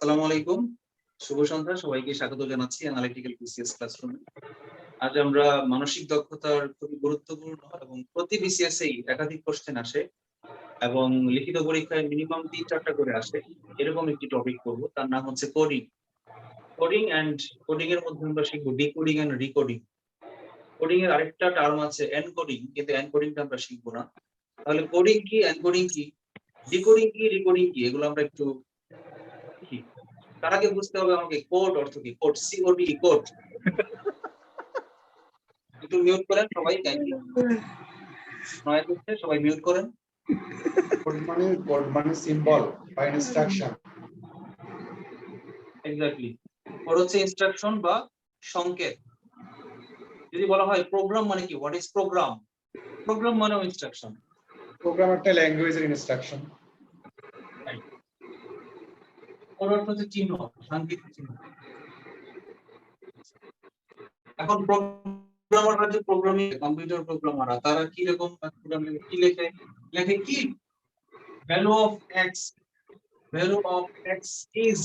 আসসালামু আলাইকুম, শুভ সন্ধ্যা। সবাইকে স্বাগত জানাচ্ছি অ্যানালিটিক্যাল বিসিএস ক্লাসরুমে। আজ আমরা মানসিক দক্ষতার খুবই গুরুত্বপূর্ণ এবং প্রতি বিসিএস এই একাধিক কোশ্চেন আসে এবং লিখিত পরীক্ষায় মিনিমাম 3-4টা করে আসে, এরকম একটি টপিক করব। তার নাম হচ্ছে কোডিং। কোডিং এর মধ্যে আমরা শিখবো ডিকোডিং এন্ড রিকোডিং। কোডিং এর আরেকটা টার্ম আছে এনকোডিং, কিন্তু এনকোডিংটা আমরা শিখবো না। তাহলে কোডিং কি, এনকোডিং কি, ডিকোডিং কি, রিকোডিং কি, এগুলো আমরা একটু শিখি। তার আগে বুঝতে হবে আমাকে কোড অর্থ কি। Code, COD, code. একটু মিউট করেন সবাই, কাইন্ডলি নয়েজ হচ্ছে, সবাই মিউট করেন। কোড মানে সিম্বল বা ইনস্ট্রাকশন। এক্স্যাক্টলি, কোড হচ্ছে ইনস্ট্রাকশন বা সংকেত। যদি বলা হয় প্রোগ্রাম মানে কি, হোয়াট ইজ প্রোগ্রাম? প্রোগ্রাম মানে ইনস্ট্রাকশন। প্রোগ্রাম একটা ল্যাঙ্গুয়েজের ইনস্ট্রাকশন। কোড অর্থ হচ্ছে চিহ্ন, সাংকেতিক চিহ্ন। এখন প্রোগ্রামাররা যে প্রোগ্রামিং, কম্পিউটার প্রোগ্রামাররা তারা কি রকম কি লেখে? লেখে কি, value of x, value of x is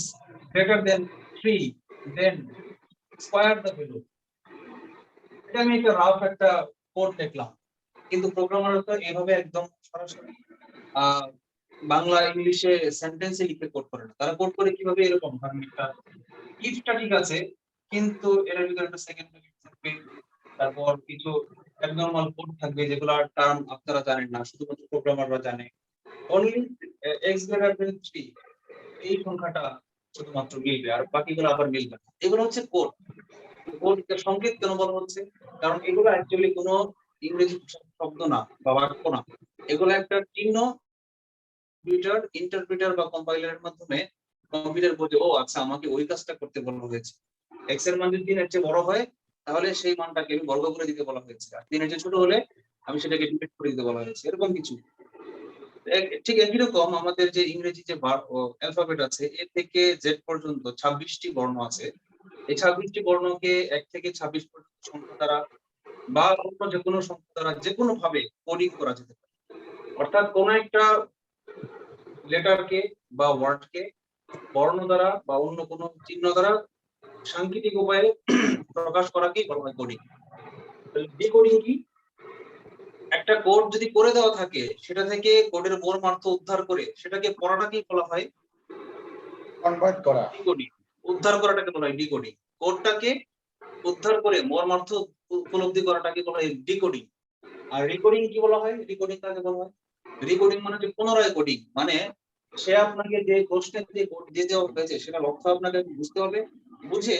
greater than 3, then square the value. এটা আমি একটা রাফ একটা কোড লিখলাম, কিন্তু প্রোগ্রামাররা তো এভাবে একদম সরাসরি বাংলা ইংলিশে সেন্টেন্সে লিখে কোড করে না। তারা কোড করে কিভাবে, এরকম ধরেন একটা ইফটা ঠিক আছে, কিন্তু এর ভিতরে একটা সেকেন্ড ভ্যালু থাকবে, তারপর কিছু অ্যাবনরমাল কোড থাকবে যেগুলো টার্ম আপনারা জানেন না, শুধুমাত্র প্রোগ্রামাররা জানে। অনলি x greater than 3 এই সংখ্যাটা শুধুমাত্র মিলবে, আর বাকিগুলো আবার মিলবে না। এগুলো হচ্ছে কোড। কোডের সংকেত কেন বলা হচ্ছে? কারণ এগুলো অ্যাকচুয়ালি কোনো ইংরেজি শব্দ না বা বাক্য না, এগুলো একটা চিহ্ন ইন্টারপ্রিটার বা কম্পাইলারের মাধ্যমে কম্পিউটার বোঝে, ও আচ্ছা আমাকে ওই কাজটা করতে বলা হয়েছে। x এর মান যদি 3 এর চেয়ে বড় হয় তাহলে সেই মানটাকে আমি বর্গ করে দিতে বলা হয়েছে, আর 3 এর চেয়ে ছোট হলে আমি সেটাকে ডিভাইড করে দিতে বলা হয়েছে, এরকম কিছু। ঠিক একই রকম আমাদের যে ইংরেজি যে অ্যালফাবেট আছে, এ থেকে জেড পর্যন্ত 26টি বর্ণ আছে। এই 26টি বর্ণকে 1 থেকে 26 পর্যন্ত সংখ্যা দ্বারা বা অন্য যে কোনো সংখ্যা দ্বারা যে কোনো ভাবে কোডিং করা যেতে পারে। অর্থাৎ কোন একটা লেটারকে বা ওয়ার্ডকে বর্ণ দ্বারা বা অন্য কোনো চিহ্ন দ্বারা সাংকেতিক উপায়ে প্রকাশ করাকেই বলা হয় কোডিং। ডিকোডিং কি? একটা কোড যদি করে দেওয়া থাকে, সেটা থেকে কোডের মর্মার্থ উদ্ধার করে সেটাকে পড়াটাকেই বলা হয় কনভার্ট করা। ডিকোডিং। উদ্ধার করাটাকে বলা হয় ডিকোডিং। কোডটাকে উদ্ধার করে মর্মার্থ উপলব্ধি করাটাকে বলা হয় ডিকোডিং। আর রিকোডিং কি বলা হয়? রিকোডিং কাকে বলা হয়? রিকোডিং মানে যে পুনরায় কোডিং, মানে সে আপনাকে যে কোশ্চেন দিয়ে কোড দিয়ে দেওয়া হয়েছে সেটা লক্ষ্য আপনাকে বুঝতে হবে, বুঝে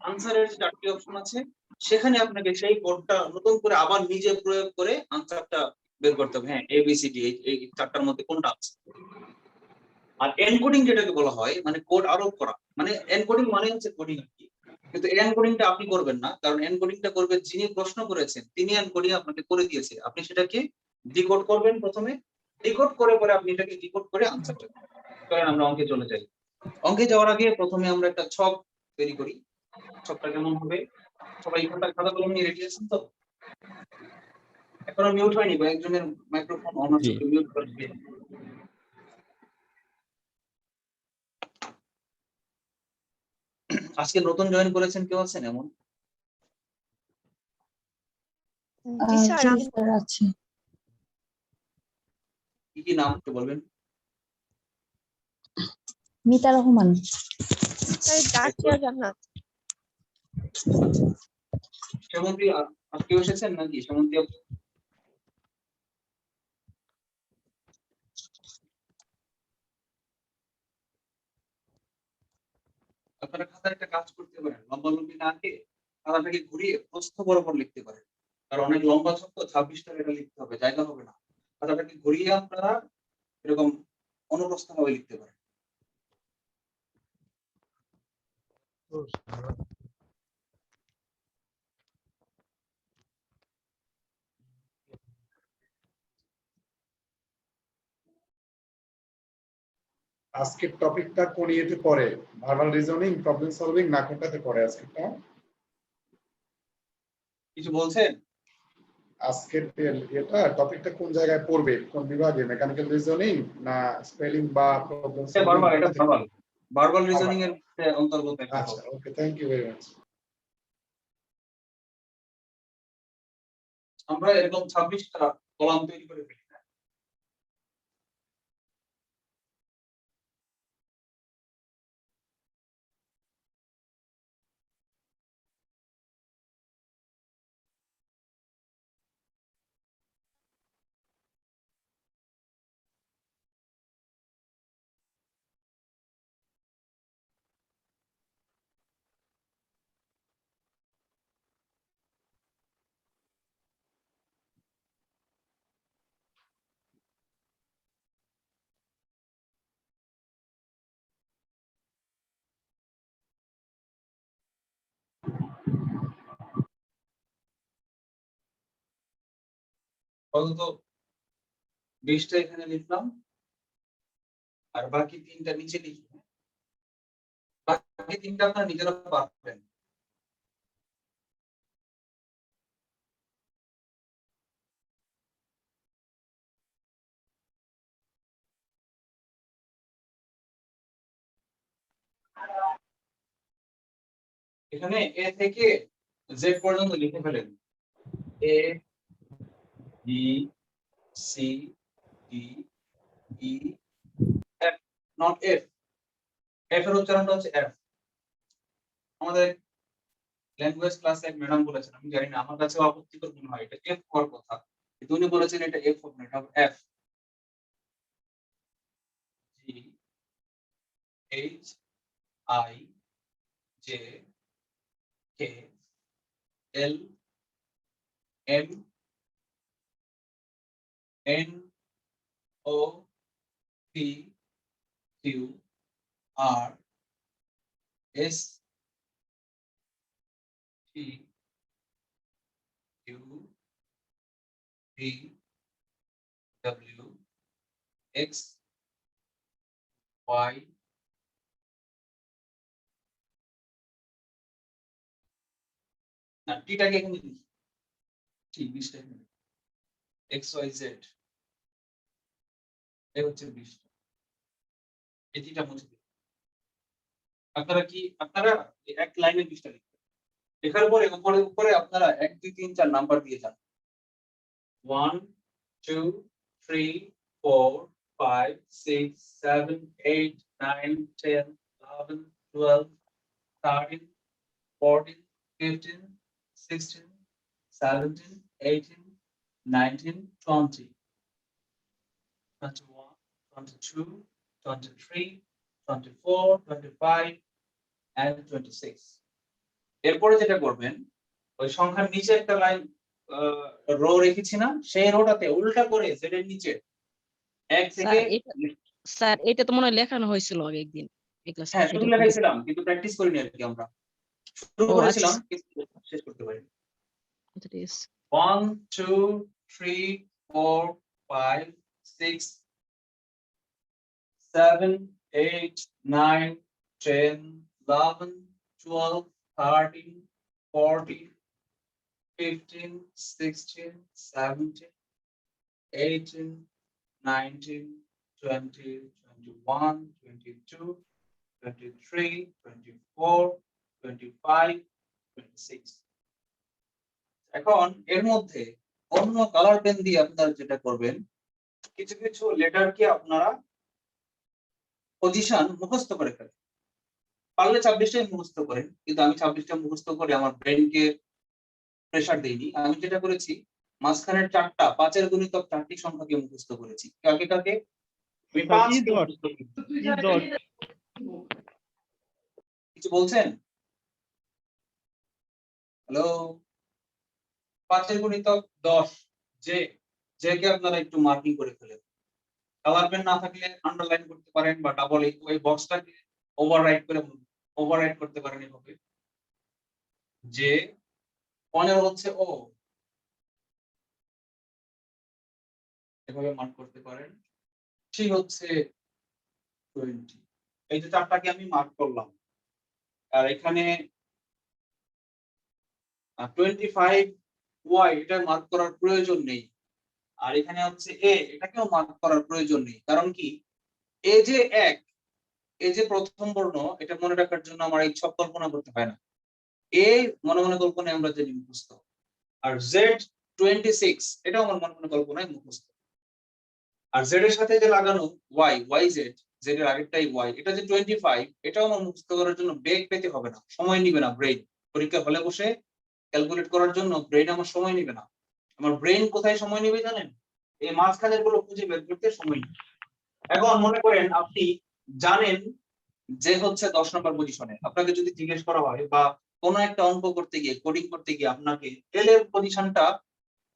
আনসারের যে 4টি অপশন আছে সেখানে আপনাকে সেই কোডটা নতুন করে আবার নিজে প্রয়োগ করে আনসারটা বের করতে হবে। হ্যাঁ, এবিসিডি এই 4টার মধ্যে কোনটা আছে। আর এনকোডিং যেটাকে বলা হয়, মানে কোড আরোপ করা, মানে এনকোডিং মানে হচ্ছে কোডিং আর কি, কিন্তু এনকোডিংটা আপনি করবেন না, কারণ এনকোডিংটা করবে যিনি প্রশ্ন করেছেন, তিনি এনকোডিং আপনাকে করে দিয়েছে। আপনি সেটাকে ডিকোড করবেন প্রথমে, ডিকোড করে পরে আপনি এটাকে ডিকোড করে আনসারটা করেন। আমরা অঙ্কে চলে যাই। অঙ্কে যাওয়ার আগে প্রথমে আমরা একটা ছক তৈরি করি। ছকটা কেমন হবে? সবাই খাতা কলম নিয়ে রেডি আছেন তো? এখনো মিউট হয়নি, কয়েকজনের মাইক্রোফোন অন আছে, মিউট করে দিন। আজকে নতুন জয়েন করেছেন কেউ আছেন এমন? আছে। কি নাম একটু বলবেন? মিতা রহমান। সেমন্ত্রী আজকে এসেছেন নাকি? সেমন্ত্রী আপনারা খাতায় একটা কাজ করতে পারেন, লম্বা লম্বি না আঁকে খাতাটাকে ঘুরিয়ে প্রস্থ বরাবর লিখতে পারেন। আর অনেক লম্বা ছক তো 26টা লেখা লিখতে হবে, জায়গা হবে না। খাতাটাকে ঘুরিয়ে আপনারা এরকম অনুপ্রস্থ ভাবে লিখতে পারেন। আজকের টপিকটা কোন ইয়েতে পড়ে? ভার্বাল রিজনিং, প্রবলেম সলভিং, না কোনটাতে পড়ে আজকেরটা? কিছু বলছেন? আজকের এটা টপিকটা কোন জায়গায় পড়বে, কোন বিভাগে? মেকানিক্যাল রিজনিং না স্পেলিং বা প্রবলেম সলভিং? ভার্বাল, এটা ভার্বাল। ভার্বাল রিজনিং এর অন্তর্গত একটা আচ্ছা, হবে। ওকে, থ্যাংক ইউ ভেরি মাচ। আমরা এরকম 26টা কলাম তৈরি করে ফেলি। অন্তত 20টা এখানে লিখলাম আর বাকি 3টা নিচে লিখি। বাকি 3টা আপনারা নিজেরা পারবেন। এখানে এ থেকে জেড পর্যন্ত লিখে ফেলেন। A B C D E F, not F. F এর উচ্চারণটা হচ্ছে এফ। আমাদের ল্যাঙ্গুয়েজ ক্লাসে এক ম্যাডাম বলেছেন, আমি জানি না, আমার কাছেও আপত্তিকর মনে হয়, এটা এফ হওয়ার কথা, কিন্তু উনি বলেছেন এটা এফ হবে না, এটা হবে F. G H I J K L M N O P Q R S T U V W X Y না, টিটাকে এখানে লিখি, টি 20টা এখানে, এক্স ওয়াই জেড এই হচ্ছে 20টা। এই টিটা মুছে দিন। আপনারা এই এক লাইনে 20টা লিখবেন। লেখার পরে উপরে উপরে আপনারা 1 2 3 4 নাম্বার দিয়ে যান। 1 2 3 4 5 6 7 8 9 10 11 12 13 14 15 16 17 18 19 20 21 22 23 24 25 and 26। এরপরে যেটা করবেন, ওই সংখ্যার নিচে একটা লাইন রো রেখেছি না, সেই রোটাতে উল্টা করে জেড এর নিচে 1 থেকে স্যার এটা তো মনে হয় লেখানো হয়েছিল আগে একদিন এই ক্লাসে। হ্যাঁ শুরু লেখাইছিলাম কিন্তু প্র্যাকটিস করিনি আর কি। আমরা শুরু করেছিলাম কিন্তু শেষ করতে পারিনি। 1 2 3 4 5 6 7 8 9 10 11 12 13 14 15 16 17 18 19 20 21 22 23 24 25 26। এখন এর মধ্যে অন্য কালার পেন দিয়ে আপনারা যেটা করবেন, কিছু কিছু লেটারকে আপনারা পজিশন মুখস্থ করে ফেলেন। পারলে 26টাই মুখস্থ করেন, কিন্তু আমি 26টা মুখস্থ করে আমার ব্রেনকে প্রেসার দেইনি। আমি যেটা করেছি, মাঝখানের 4টা 5 এর গুণিতক 4টি সংখ্যাকে মুখস্থ করেছি। কাকে কাকে? আমি 5 কে মুখস্থ করেছি। কিছু বলছেন? হ্যালো, 5 এর গুণিতক 10, যে কে আপনারা একটু মার্কিং করে ফেলেন। কালার পেন না থাকলে আন্ডারলাইন করতে পারেন বা ডাবল ওই বক্সটাকে ওভাররাইট করতে পারেন এভাবে। যে 15 হচ্ছে ও, এভাবে মার্ক করতে পারেন। সি হচ্ছে 20। এই যে 4টাকে আমি মার্ক করলাম। আর এখানে 25 ওয়াই এটা মার্ক করার প্রয়োজন নেই। আর এখানে হচ্ছে এ, এটাকেও মার্ক করার প্রয়োজন নেই। কারণ কি, এ যে 1 এই যে প্রথম বর্ণ, এটা মনে রাখার জন্য আমার এই সব কল্পনা করতে হয় না। এ মনে মনে কল্পনায় আমরা জানি মুখস্থ, আর Z26 এটাও আমার মনে মনে কল্পনায় মুখস্থ। আর জেড এর সাথে যে লাগানো YZ, জেড এর আগেরটাই Y, এটা যে 25, এটাও আমার মুখস্থ করার জন্য বেগ পেতে হবে না, সময় নিবে না। ব্রেন পরীক্ষা হলে বসে ক্যালকুলেট করার জন্য ব্রেন আমার সময় নিবে না। আমার ব্রেন কোথায় সময় নিবে জানেন? এই মাঝখানের গুলো খুঁজে বের করতে সময় নিবে। এখন মনে করেন আপনি জানেন যে হচ্ছে 10 নম্বর পজিশনে, আপনাকে যদি জিজ্ঞেস করা হয় বা কোন একটা অঙ্ক করতে গিয়ে, কোডিং করতে গিয়ে আপনাকে এল এর পজিশনটা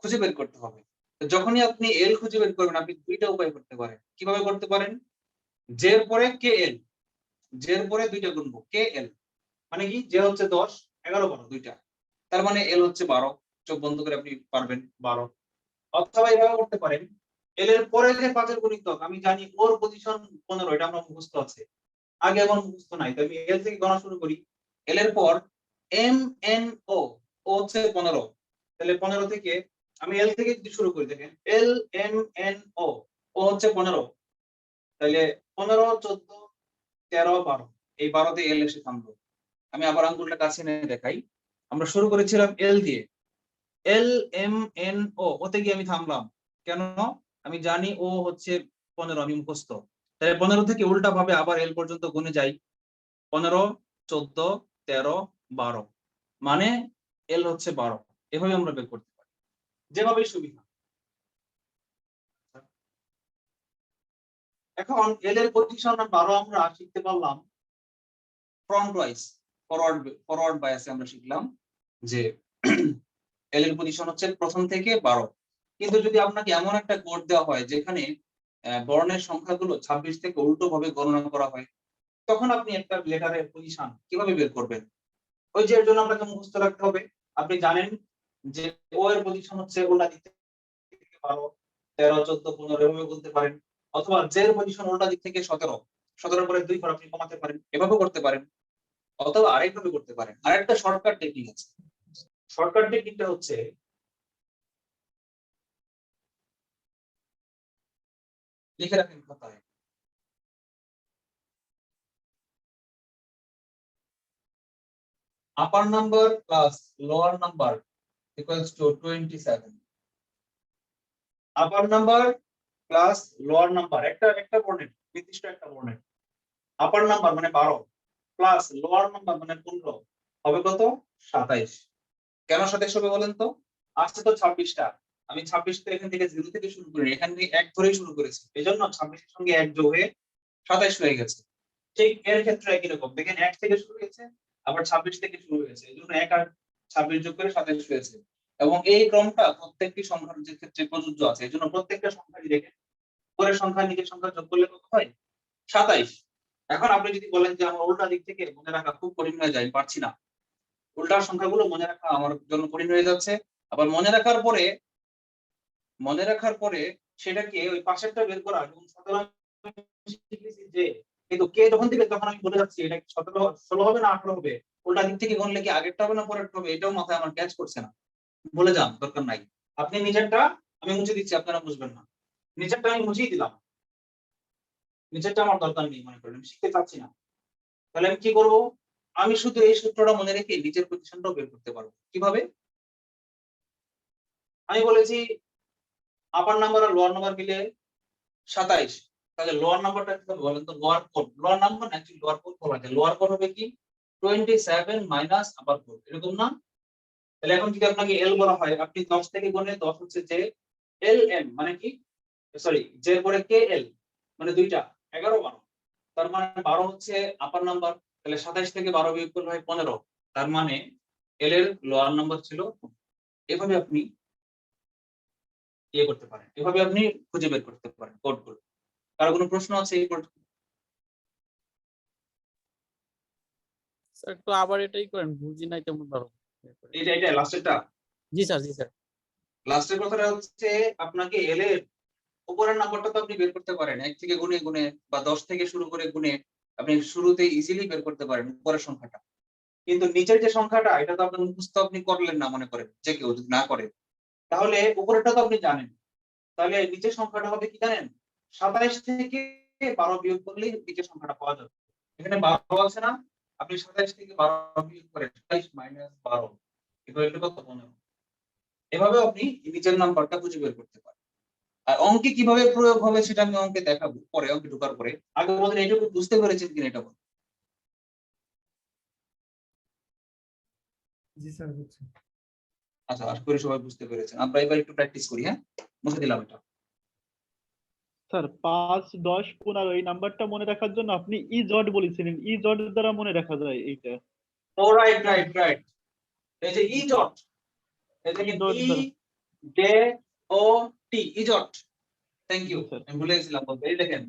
খুঁজে বের করতে হবে। তো যখনই আপনি এল খুঁজে বের করবেন, আপনি দুইটা উপায় করতে পারেন। কিভাবে করতে পারেন? জের পরে কে এল, জের পরে দুইটা গুনবো কে এল, মানে কি জে হচ্ছে 10, 11, 12 দুইটা, তার মানে এল হচ্ছে 12। চোখ বন্ধ করে আপনি পারবেন 12। অথবা এইভাবে করতে পারেন, এল এর পরে যে 5 এর গুণিতক আমি জানি ওর পজিশন 15, এটা আমার মুখস্থ আছে, আগে আমার মুখস্থ নাই, তো আমি এল থেকে গণনা শুরু করি। এল এর পর এম এন ও, ও হচ্ছে 15, তাহলে 15 থেকে আমি এল থেকে যদি শুরু করি, দেখেন এল এম এন ও, ও হচ্ছে 15, তাহলে 15, 14, 13, 12, এই 12 তে এল এসে থামলো। আমি আবার আঙ্গুলটা কাছে নিয়ে দেখাই, আমরা শুরু করেছিলাম এল দিয়ে, এল এম এন ও, ওতে গিয়ে আমি থামলাম কেন? আমি জানি ও হচ্ছে 15, আমি মুখস্থ। তাহলে 15 থেকে উল্টা ভাবে আবার এল পর্যন্ত গুনে যাই, 15, 14, 13, 12, মানে এল হচ্ছে 12। এভাবে আমরা বের করতে পারি, যেভাবে সুবিধা। এখন এল এর পজিশন 12 আমরা শিখতে পারলাম ফ্রন্ট ওয়াইজ, ফরওয়ার্ড বায়াসে আমরা শিখলাম যে এল এর পজিশন হচ্ছে প্রথম থেকে 12। কিন্তু যদি আপনাকে এমন একটা কোড দেওয়া হয় যেখানে বর্ণের সংখ্যাগুলো 26 থেকে উল্টো ভাবে গণনা করা হয়, তখন আপনি একটা লেটারের পজিশন কিভাবে বের করবেন? ওই যে এর জন্য আপনাকে মুখস্থ রাখতে হবে। আপনি জানেন যে ও এর পজিশন হচ্ছে উল্টা দিক থেকে 12, 13, 14, 15 এভাবে বলতে পারেন। অথবা জে এর পজিশন উল্টা দিক থেকে 17, 17 পরে 2 ঘর আপনি কমাতে পারেন, এভাবে করতে পারেন। অথবা আরেকভাবে করতে পারেন, আরেকটা শর্টকাট টেকনিক আছে। শর্টকাট টেকনিকটা হচ্ছে, লিখে রাখেন খাতায়, upper number plus lower number equals to 27। Upper number plus lower number একটা বর্ণের, নির্দিষ্ট একটা বর্ণের আপার নাম্বার মানে 12 প্লাস লোয়ার নাম্বার মানে 15 হবে কত? 27। কেন 27 হবে বলেন তো? আসছে তো 26টা, আমি 26 তো এখান থেকে 0 থেকে শুরু করি, এখান থেকে 1 ধরেই শুরু করেছি, এজন্য 26 এর সঙ্গে 1 যোগ হয়ে 27 হয়ে গেছে। ঠিক এর ক্ষেত্রে একই রকম, দেখেন 1 থেকে শুরু হয়েছে, আবার 26 থেকে শুরু হয়েছে, এজন্য 1 আর 26 যোগ করে 27 হয়েছে। এবং এই ক্রমটা প্রত্যেকটি সংখ্যার যে ক্ষেত্রে প্রযোজ্য আছে, এজন্য প্রত্যেকটা সংখ্যাই দেখেন উপরের সংখ্যা নিচের সংখ্যা যোগ করলে কত হয়? 27। এখন আপনি যদি বলেন যে আমার উল্টা দিক থেকে মনে রাখা খুব কঠিন হয়ে যায়, পারছি না, উল্টা সংখ্যাগুলো মনে রাখা আমার জন্য কঠিন হয়ে যাচ্ছে, আবার মনে রাখার পরে সেটাকে ওই পাশেরটা বের করা, এবং 17 শিখেছি যে, কিন্তু কে যখন দিবে তখন আমি বলে যাচ্ছি এটা 17, 16 হবে না 18 হবে, উল্টা দিক থেকে গণলে কি আগেরটা হবে না পরেরটা হবে, এটাও মাথায় আমার ক্যাচ করছে না। বলে যান, দরকার নাই, আপনি নিজেরটা আমি মুছে দিচ্ছি, আপনারা বুঝবেন না, নিজেরটা আমি মুছেই দিলাম, নিজেরটা আমার দরকার নেই, মনে করেন আমি শিখতে চাচ্ছি না। তাহলে আমি কি করব? আমি শুধু এই সূত্রটা মনে রেখে নিচের পজিশনটাও বের করতে পারবো। কিভাবে? আমি বলেছি আপার নাম্বার আর লোয়ার নাম্বার মিলে 27, তাহলে লোয়ার নাম্বারটা কি হবে বলেন তো? লোয়ার নাম্বার না, অ্যাকচুয়ালি লোয়ার কোড বলা যায়, লোয়ার কোড হবে কি 27 মাইনাস আপার কোড, এরকম না? তাহলে এখন যদি আপনাকে এল বলা হয়, আপনি 10 থেকে গুণে 10 হচ্ছে যে এল এম, মানে কি, সরি, জে এর পরে কে এল, মানে দুইটা 11, 12, তার মানে 12 হচ্ছে আপার নাম্বার, তাহলে 27 থেকে 12 বিয়োগ করলে হয় 15, তার মানে এল এর লোয়ার নাম্বার ছিল। এভাবে আপনি ইয়ে করতে পারেন, এভাবে আপনি খুঁজে বের করতে পারেন কোডগুলো। কারো কোনো প্রশ্ন আছে এই কোড? স্যার একটু আবার এটাই করেন, বুঝি নাই তেমন ভালো। এটা লাস্টেরটা, জি স্যার, জি স্যার। লাস্টের কথাটা হচ্ছে আপনাকে এল এর উপরের নাম্বারটা তো আপনি বের করতে পারেন 1 থেকে গুণে গুণে, বা 10 থেকে শুরু করে গুণে আপনি শুরুতে ইজিলি বের করতে পারেন উপরের সংখ্যাটা। কিন্তু নিচের যে সংখ্যাটা, এটা তো আপনার মুখস্থ আপনি করলেন না, মনে করেন যে কেউ যদি না করে, তাহলে উপরেরটা তো আপনি জানেন, তাহলে নিচের সংখ্যাটা হবে কি জানেন? 27 থেকে 12 বিয়োগ করলেই নিচের সংখ্যাটা পাওয়া যাবে। এখানে 12 আছে না, আপনি 27 থেকে 12 বিয়োগ করেন 27 মাইনাস 12 ইকুয়াল টু কত? 15। এভাবে আপনি নিচের নাম্বারটা খুঁজে বের করতে পারেন। আর অঙ্কে কিভাবে প্রয়োগ হবে সেটা আমি অঙ্কে দেখাবো পরে, অঙ্কে ঢোকার পরে। আগে বলেন এইটুকু বুঝতে পেরেছেন কিনা এটা বলুন। জি স্যার বুঝছি। আচ্ছা, আশা করি সবাই বুঝতে পেরেছেন। আমরা এবার একটু প্র্যাকটিস করি। হ্যাঁ, মুছে দিলাম এটা। স্যার 5, 10, 15 এই নাম্বারটা মনে রাখার জন্য আপনি ই জড বলেছিলেন, ই জড দ্বারা মনে রাখা যায় এইটা। ও রাইট রাইট রাইট, এই যে ই ডট, এই যে ই জড ই দ্বারা। J O T, E dot. Thank you, জি স্যার। আমি ভুলে গেছিলাম বলতে। এই দেখেন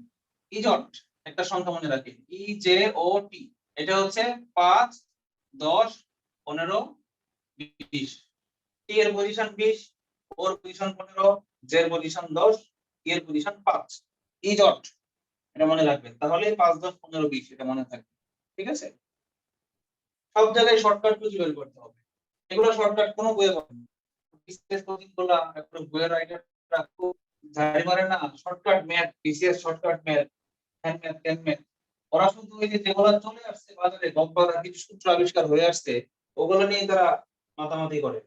ই ডট, একটা সংখ্যা মনে রাখেন, ই জে ও টি। এটা হচ্ছে 5, 10, 15, 20। টি এর পজিশন 20, ওর পজিশন 15, জে এর পজিশন 10, ই এর পজিশন 5। ই ডট, এটা মনে রাখবেন। তাহলে 5, 10, 15, 20 এটা মনে থাকবে। ঠিক আছে, সব জায়গায় শর্টকাট খুঁজে বের করতে হবে। এগুলো শর্টকাট কোনো বইয়ে পাবেন না। বিসিএস কোচিং গুলো একটা বইয়ের রাইটাররা খুব ঝাড়ি মারে না, shortcut math, BCS shortcut math, hand math, can math. ওরা শুধু ওই যে যেগুলো চলে আসছে বাজারে, গব্বর কিছু সূত্র আবিষ্কার হয়ে আসছে, ওগুলো নিয়ে তারা মাতামাতি করে।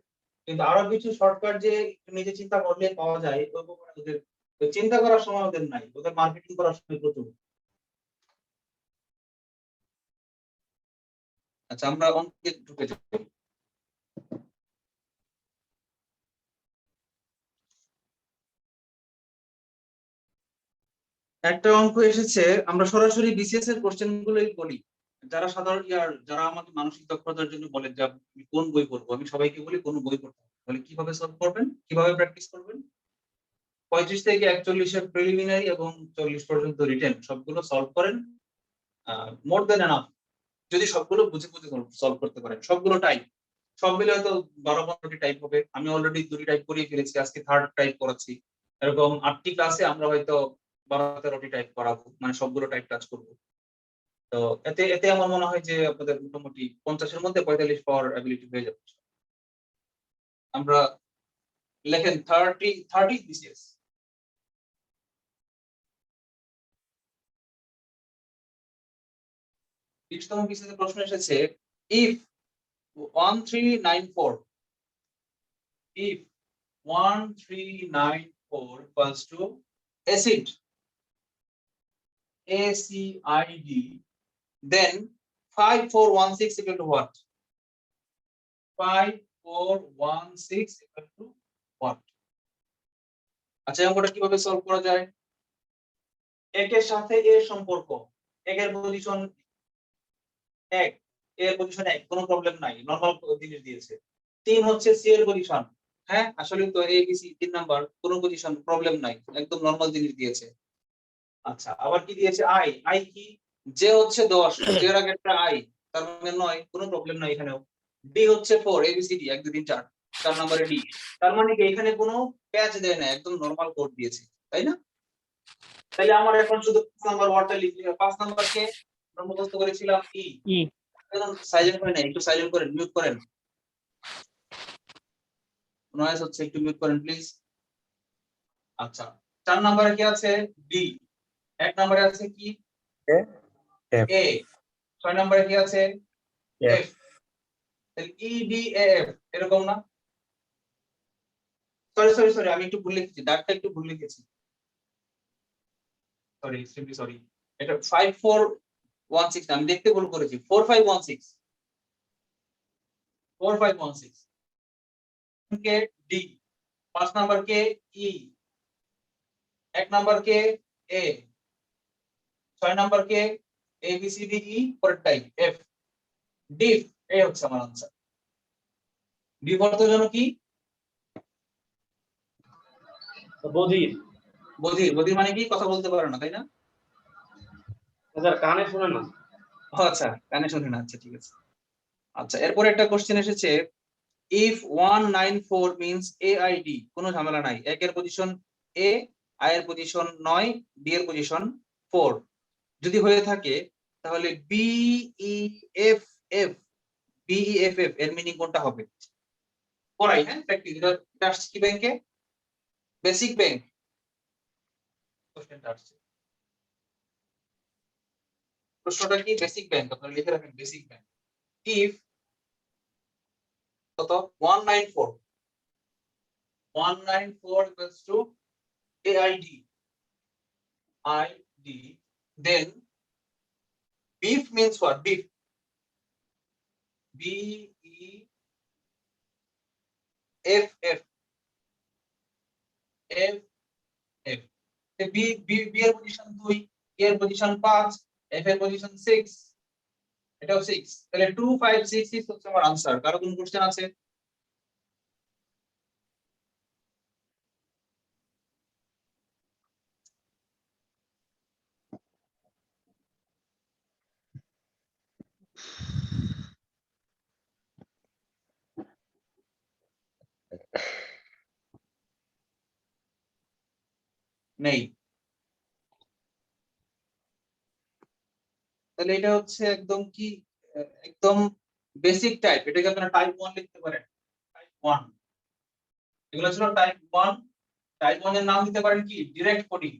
কিন্তু আরো কিছু শর্টকাট যে একটু নিজে চিন্তা করলে পাওয়া যায়, ওদের ওই চিন্তা করার সময় ওদের নাই, ওদের মার্কেটিং করার সময় প্রচুর। আচ্ছা, আমরা অঙ্কে ঢুকে যাই। একটা অঙ্ক এসেছে, আমরা সরাসরি বিসিএস এর কোশ্চেন গুলোই বলি। যারা সাধারণ যারা আমাকে মানসিক দক্ষতার জন্য বলে যে আমি কোন বই পড়বো, আমি সবাইকে বলি কোন বই পড়তে হবে। তাহলে কিভাবে সলভ করবেন, কিভাবে প্র্যাকটিস করবেন? 35 থেকে 41 এর প্রিলিমিনারি এবং 40 পর্যন্ত রিটেন সবগুলো সলভ করেন। মোর দেন এনাফ যদি সবগুলো বুঝে বুঝে সলভ করতে পারেন। সবগুলো টাইপ, সব মিলে হয়তো 12-15টি টাইপ হবে। আমি অলরেডি 2টি টাইপ করিয়ে ফেলেছি, আজকে 3rd টাইপ করাচ্ছি। এরকম 8টি ক্লাসে আমরা হয়তো 12-13টি টাইপ করাবো, মানে সবগুলো টাইপ টাচ করবো। তো এতে এতে আমার মনে হয় যে আপনাদের মোটামুটি 50-এর মধ্যে 45 পাওয়ার অ্যাবিলিটি হয়ে যাবে। আমরা লেখেন 30 বিসিএস। বিশতম বিসিএস এর প্রশ্ন এসেছে, if 1394 if 1394 equals to acid ACID, then 5416 equal to what? 5416 equal to what? আচ্ছা, অঙ্কটা কিভাবে সলভ করা যায়? একের সাথে এর সম্পর্ক, একের পজিশন 1, এর পজিশন 1, কোনো প্রবলেম নাই, নরমাল জিনিস দিয়েছে। 3 হচ্ছে সি এর পজিশন, হ্যাঁ আসলে তো এ বি সি 3 নাম্বার, কোনো পজিশন প্রবলেম নাই, একদম নরমাল জিনিস দিয়েছে। আচ্ছা, আবার কি দিয়েছে? আই, আই কি? জে হচ্ছে 10, জে এর আগে একটা আই, তার মানে 9, কোনো প্রবলেম নাই এখানেও। ডি হচ্ছে 4, এ বি সি ডি 1 2 3 4, 4 নম্বরে ডি, তার মানে কি এখানে কোনো প্যাচ দেয় না, একদম নরমাল কোড দিয়েছে, তাই না? তাহলে আমার এখন শুধু 5 নাম্বার ওয়ার্ডটা লিখতে হবে। 5 নাম্বারকে আমরা মুখস্থ করেছিলাম ই, ই এখন সাইলেন্ট করে না, একটু সাইলেন্ট করেন, মিউট করেন, নয়েজ হচ্ছে, একটু মিউট করেন প্লিজ। আচ্ছা, 4 নম্বরে কি আছে? ডি। 1 নম্বরে আছে কি? এফ। এ। 6 নম্বরে কি আছে? এফ। এফ। তাহলে ই ডি এ এফ, এরকম না? সরি সরি সরি, আমি একটু ভুল লিখেছি, দাগটা একটু ভুল লিখেছি, সরি এক্সট্রিমলি সরি। এটা 5416 না, আমি দেখতে ভুল করেছি, 4516, 4516 কে ডি, 5 নাম্বার কে ই, 1 নাম্বার কে এ, 6 নাম্বার কে এ বি সি ডি ই, পরের টাইপ এফ, ডি। এই হচ্ছে আমার আনসার। বিপরীত জন্য কি? বধির। বধির। বধির মানে কি? কথা বলতে পারে না, তাই না? স্যার কানে শুনে না। ও আচ্ছা, কানে শুনে না, আচ্ছা ঠিক আছে। আচ্ছা, এরপরে একটা কোশ্চেন এসেছে, if 194 means AID, কোনো ঝামেলা নাই, একের পজিশন এ, আই এর পজিশন 9, ডি এর পজিশন 4 যদি হয়ে থাকে, তাহলে BEFF, BEFF এর মিনিং কোনটা হবে? পড়াই, হ্যাঁ প্র্যাকটিস। এটা আসছে কি ব্যাংকে? বেসিক ব্যাংক কোশ্চেনটা আসছে। প্রশ্নটা কি বেসিক ব্যাংক, আপনারা লিখে রাখেন বেসিক ব্যাংক। ইফ কত 194 equals to AID then beef means what? Beef, BEFF, B এর পজিশন 2, A এর পজিশন 5, F এর পজিশন 6, এটাও 6, তাহলে 2 5 6 6 হচ্ছে আমার आंसर। কারো কোন কোশ্চেন আছে? নেই। তাহলে এটা হচ্ছে একদম কি একদম বেসিক টাইপ, এটাকে আপনারা টাইপ 1 লিখতে পারেন। টাইপ 1 এগুলো ছিল টাইপ 1। টাইপ 1 এর নাম দিতে পারেন কি direct coding,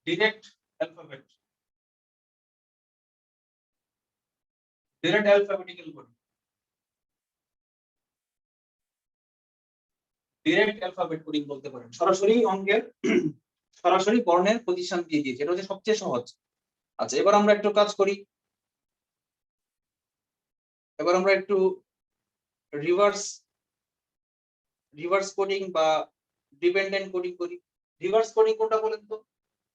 direct alphabet, direct alphabetical coding, direct alphabet coding বলতে পারেন। সরাসরি অঙ্কের সরাসরি বর্ণের পজিশন দিয়ে দিয়েছে, এটা হচ্ছে সবচেয়ে সহজ। আচ্ছা, এবার আমরা একটু কাজ করি, এবার আমরা একটু রিভার্স কোডিং বা ডিপেন্ডেন্ট কোডিং করি। রিভার্স কোডিং কোনটা বলেন তো?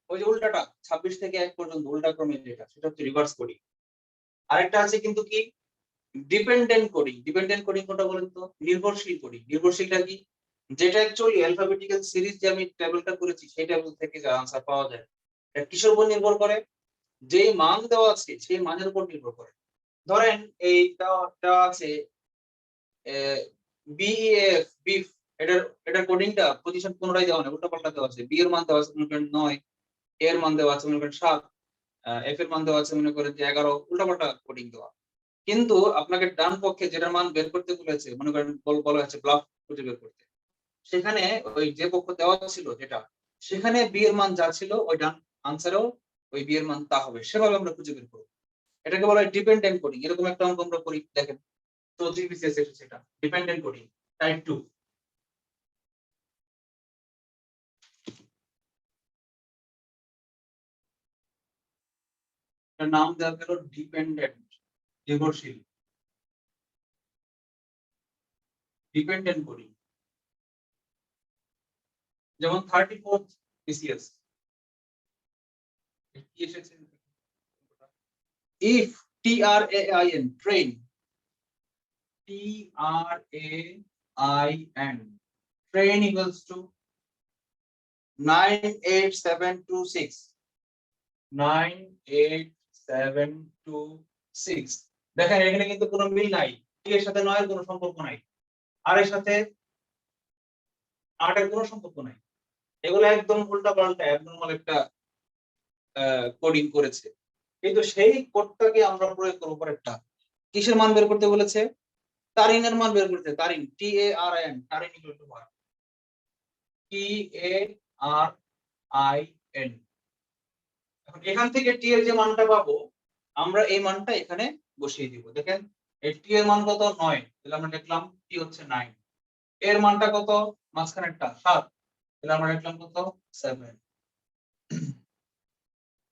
ওই যে উল্টাটা 26 থেকে 1 পর্যন্ত উল্টা ক্রমে যেটা, সেটা হচ্ছে রিভার্স কোডিং। আরেকটা আছে কিন্তু কি ডিপেন্ডেন্ট কোডিং। ডিপেন্ডেন্ট কোডিং কোনটা বলেন তো? নির্ভরশীল কোডিং। নির্ভরশীলটা কি? যেটা অ্যাকচুয়ালি অ্যালফাবেটিক্যাল সিরিজ যে আমি টেবিলটা করেছি সেই টেবিল থেকে যে आंसर পাওয়া যায়, এটা কিসের উপর নির্ভর করে? যেই মান দেওয়া আছে সেই মানের উপর নির্ভর করে। ধরেন এইটা আছে বিএফ বিফ, এটার কোডিংটা পজিশন পুনরায় দেওয়া নেই, উল্টা পাল্টা দেওয়া আছে। বি এর মান দেওয়া আছে মনে করেন 9, এ এর মান দেওয়া আছে মনে করেন 7, এফ এর মান দেওয়া আছে মনে করেন যে 11, উল্টা পাল্টা কোডিং দেওয়া। কিন্তু আপনাকে ডান পক্ষে যেটার মান বের করতে বলেছে, মনে করেন বলা হচ্ছে ব্লাফ খুঁজে বের করতে, সেখানে ওই যে পক্ষ দেওয়া ছিল যেটা, সেখানে বি এর মান যা ছিল ওই ডান আনসারেও ওই বি এর মান তা হবে, সেভাবে আমরা খুঁজে বের করব। এটাকে বলা হয় ডিপেন্ডেন্ট কোডিং। এরকম একটা অঙ্ক আমরা করি, দেখেন 34 বিসিএস এসেছে, এটা ডিপেন্ডেন্ট কোডিং টাইপ 2। এটার নাম দেওয়া গেল ডিপেন্ডেন্ট, নির্ভরশীল ডিপেন্ডেন্ট কোডিং। যেমন 34 বিসিএস কি এসেছে? if TRAIN train train equals to 98726 98726, দেখেন এখানে কিন্তু কোনো মিল নাই, টি এর সাথে 9 এর কোনো সম্পর্ক নাই, আর এর সাথে 8 এর কোনো সম্পর্ক নাই। এগুলো একদম উল্টা পাল্টা অ্যাবনরমাল একটা কোডিং করেছে। কিন্তু সেই কোডটাকে আমরা প্রয়োগ করব পরেরটা। কিসের মান বের করতে বলেছে? তারিনের মান বের করতে। Tarin TARIN, Tarin equal to what? TARIN। এখন এখান থেকে টি এর যে মানটা পাবো, আমরা এই মানটা এখানে বসিয়ে দিব। দেখেন এই টি এর মান কত? 9, তাহলে আমরা লিখলাম টি হচ্ছে 9। এর মানটা কত? মাঝখানেরটা 7, তাহলে আমরা লিখলাম কত? 7।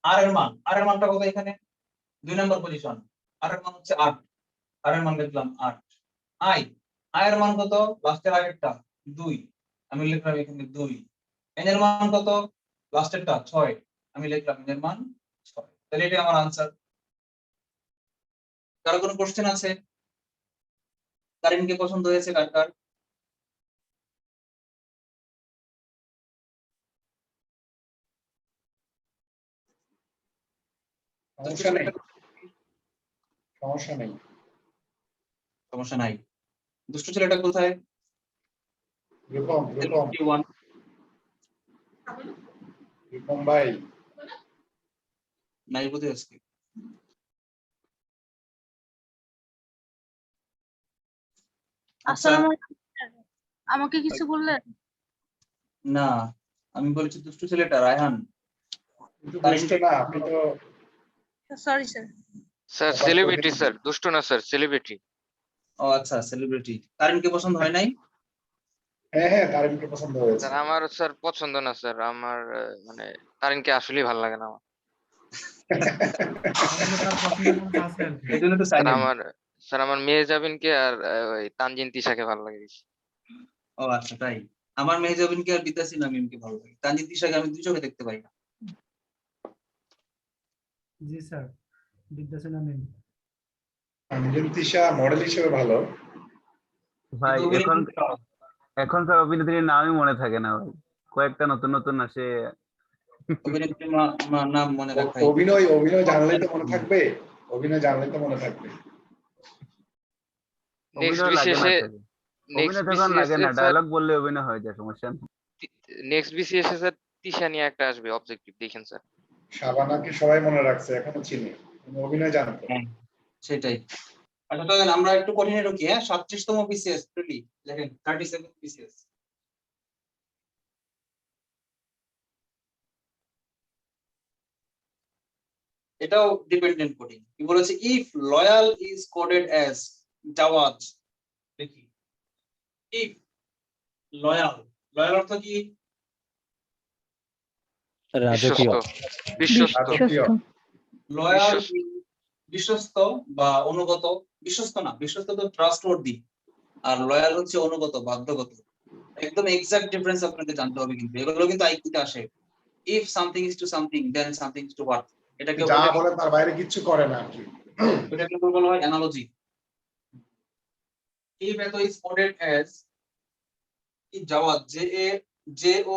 আর এর মানটা কত? এখানে 2 নম্বর পজিশন, আর এর মান হচ্ছে 8, আর এর মান লিখলাম 8। আই এর মান কত? লাস্টের আগেরটা 2, আমি লিখলাম এখানে 2। এন এর মান কত? লাস্টেরটা 6, আমি লিখলাম এন এর মান 6। তাহলে এটা আমার आंसर। কারো কোনো কোশ্চেন আছে? তারিনকে পছন্দ হয়েছে কার কার? সমস্যা নেই, সমস্যা নেই। সমস্যা নাই। দুষ্টু ছেলেটা কোথায়? রূপম রূপম 21 রূপম ভাই, নাই বোধহয় আজকে। আচ্ছা, আসসালামু আলাইকুম স্যার। আমাকে কিছু বললেন? না আমি বলছি দুষ্টু ছেলেটা রায়হান। কিন্তু দুষ্ট না আপনি তো সরি স্যার স্যার আবার সেলিব্রিটি বলি- স্যার, দুষ্ট না স্যার, সেলিব্রিটি। ও আচ্ছা, সেলিব্রিটি। তারিনকে পছন্দ হয় নাই? হ্যাঁ হ্যাঁ তারিনকে পছন্দ হয়েছে। স্যার আমার স্যার পছন্দ না স্যার, আমার মানে তারিনকে আসলেই ভালো লাগে না আমার। এই জন্য তো স্যার সাইলেন্ট। আমার মেহজাবিনকে আর ওই তানজিন তিশাকে ভালো লাগে বেশি। ও আচ্ছা, তাই। আমার মেহজাবিনকে আর বিদ্যাসী নামিমকে ভালো লাগে। তানজিদ তিশাকে আমি দুই চোখে দেখতে পাই না। জি স্যার, বিদ্যাসেনা মেম। তানজিন তিশা মডেল হিসেবে ভালো। ভাই কিন্তু অভিনয় কিন্তু ভালো। এখনকার অভিনেত্রীর নামই মনে থাকে না ভাই, কয়েকটা নতুন নতুন আসে। অভিনেত্রীর নাম মনে রাখাই। অভিনয় জানলেই তো মনে থাকবে, অভিনয় জানলেই তো মনে থাকবে। নেক্সট অভিনয় লাগে না বিসিএস স্যার, অভিনয় তখন লাগে না, ডায়লগ বললে অভিনয় হয়ে যায়, সমস্যা নেই। নেক্সট বিসিএস স্যার তিশা নিয়ে একটা আসবে অবজেক্টিভ, দেখেন স্যার। শাবানাকে সবাই মনে রাখছে, এখনো চিনি, কিন্তু অভিনয় জানতো। হ্যাঁ, সেটাই। আচ্ছা, তাহলে আমরা একটু কঠিনে ঢুকি। হ্যাঁ, 37তম বিসিএস ট্রিলি দেখেন, 37 বিসিএস। এটাও ডিপেন্ডেন্ট কোডিং। কি বলেছে? If loyal is coded as Jawad. দেখি, ইফ লয়াল, লয়াল অর্থ কি? বিশ্বস্ত, বিশ্বস্ত। রাজকীয়। লয়াল বিশ্বস্ত। বিশ্বস্ত বা অনুগত। বিশ্বস্ত না, বিশ্বস্ত তো ট্রাস্টওয়ার্দি, আর লয়াল হচ্ছে অনুগত, বাধ্যগত। একদম এক্সাক্ট ডিফারেন্স আপনাদের জানতে হবে, কিন্তু এগুলো কিন্তু আইকিউতে আসে। If something is to something then something is to what, এটাকে যা বলে তার বাইরে কিচ্ছু করে না আর কি। এটাকে বলা হয় analogy. If it is coded as Jawad, J O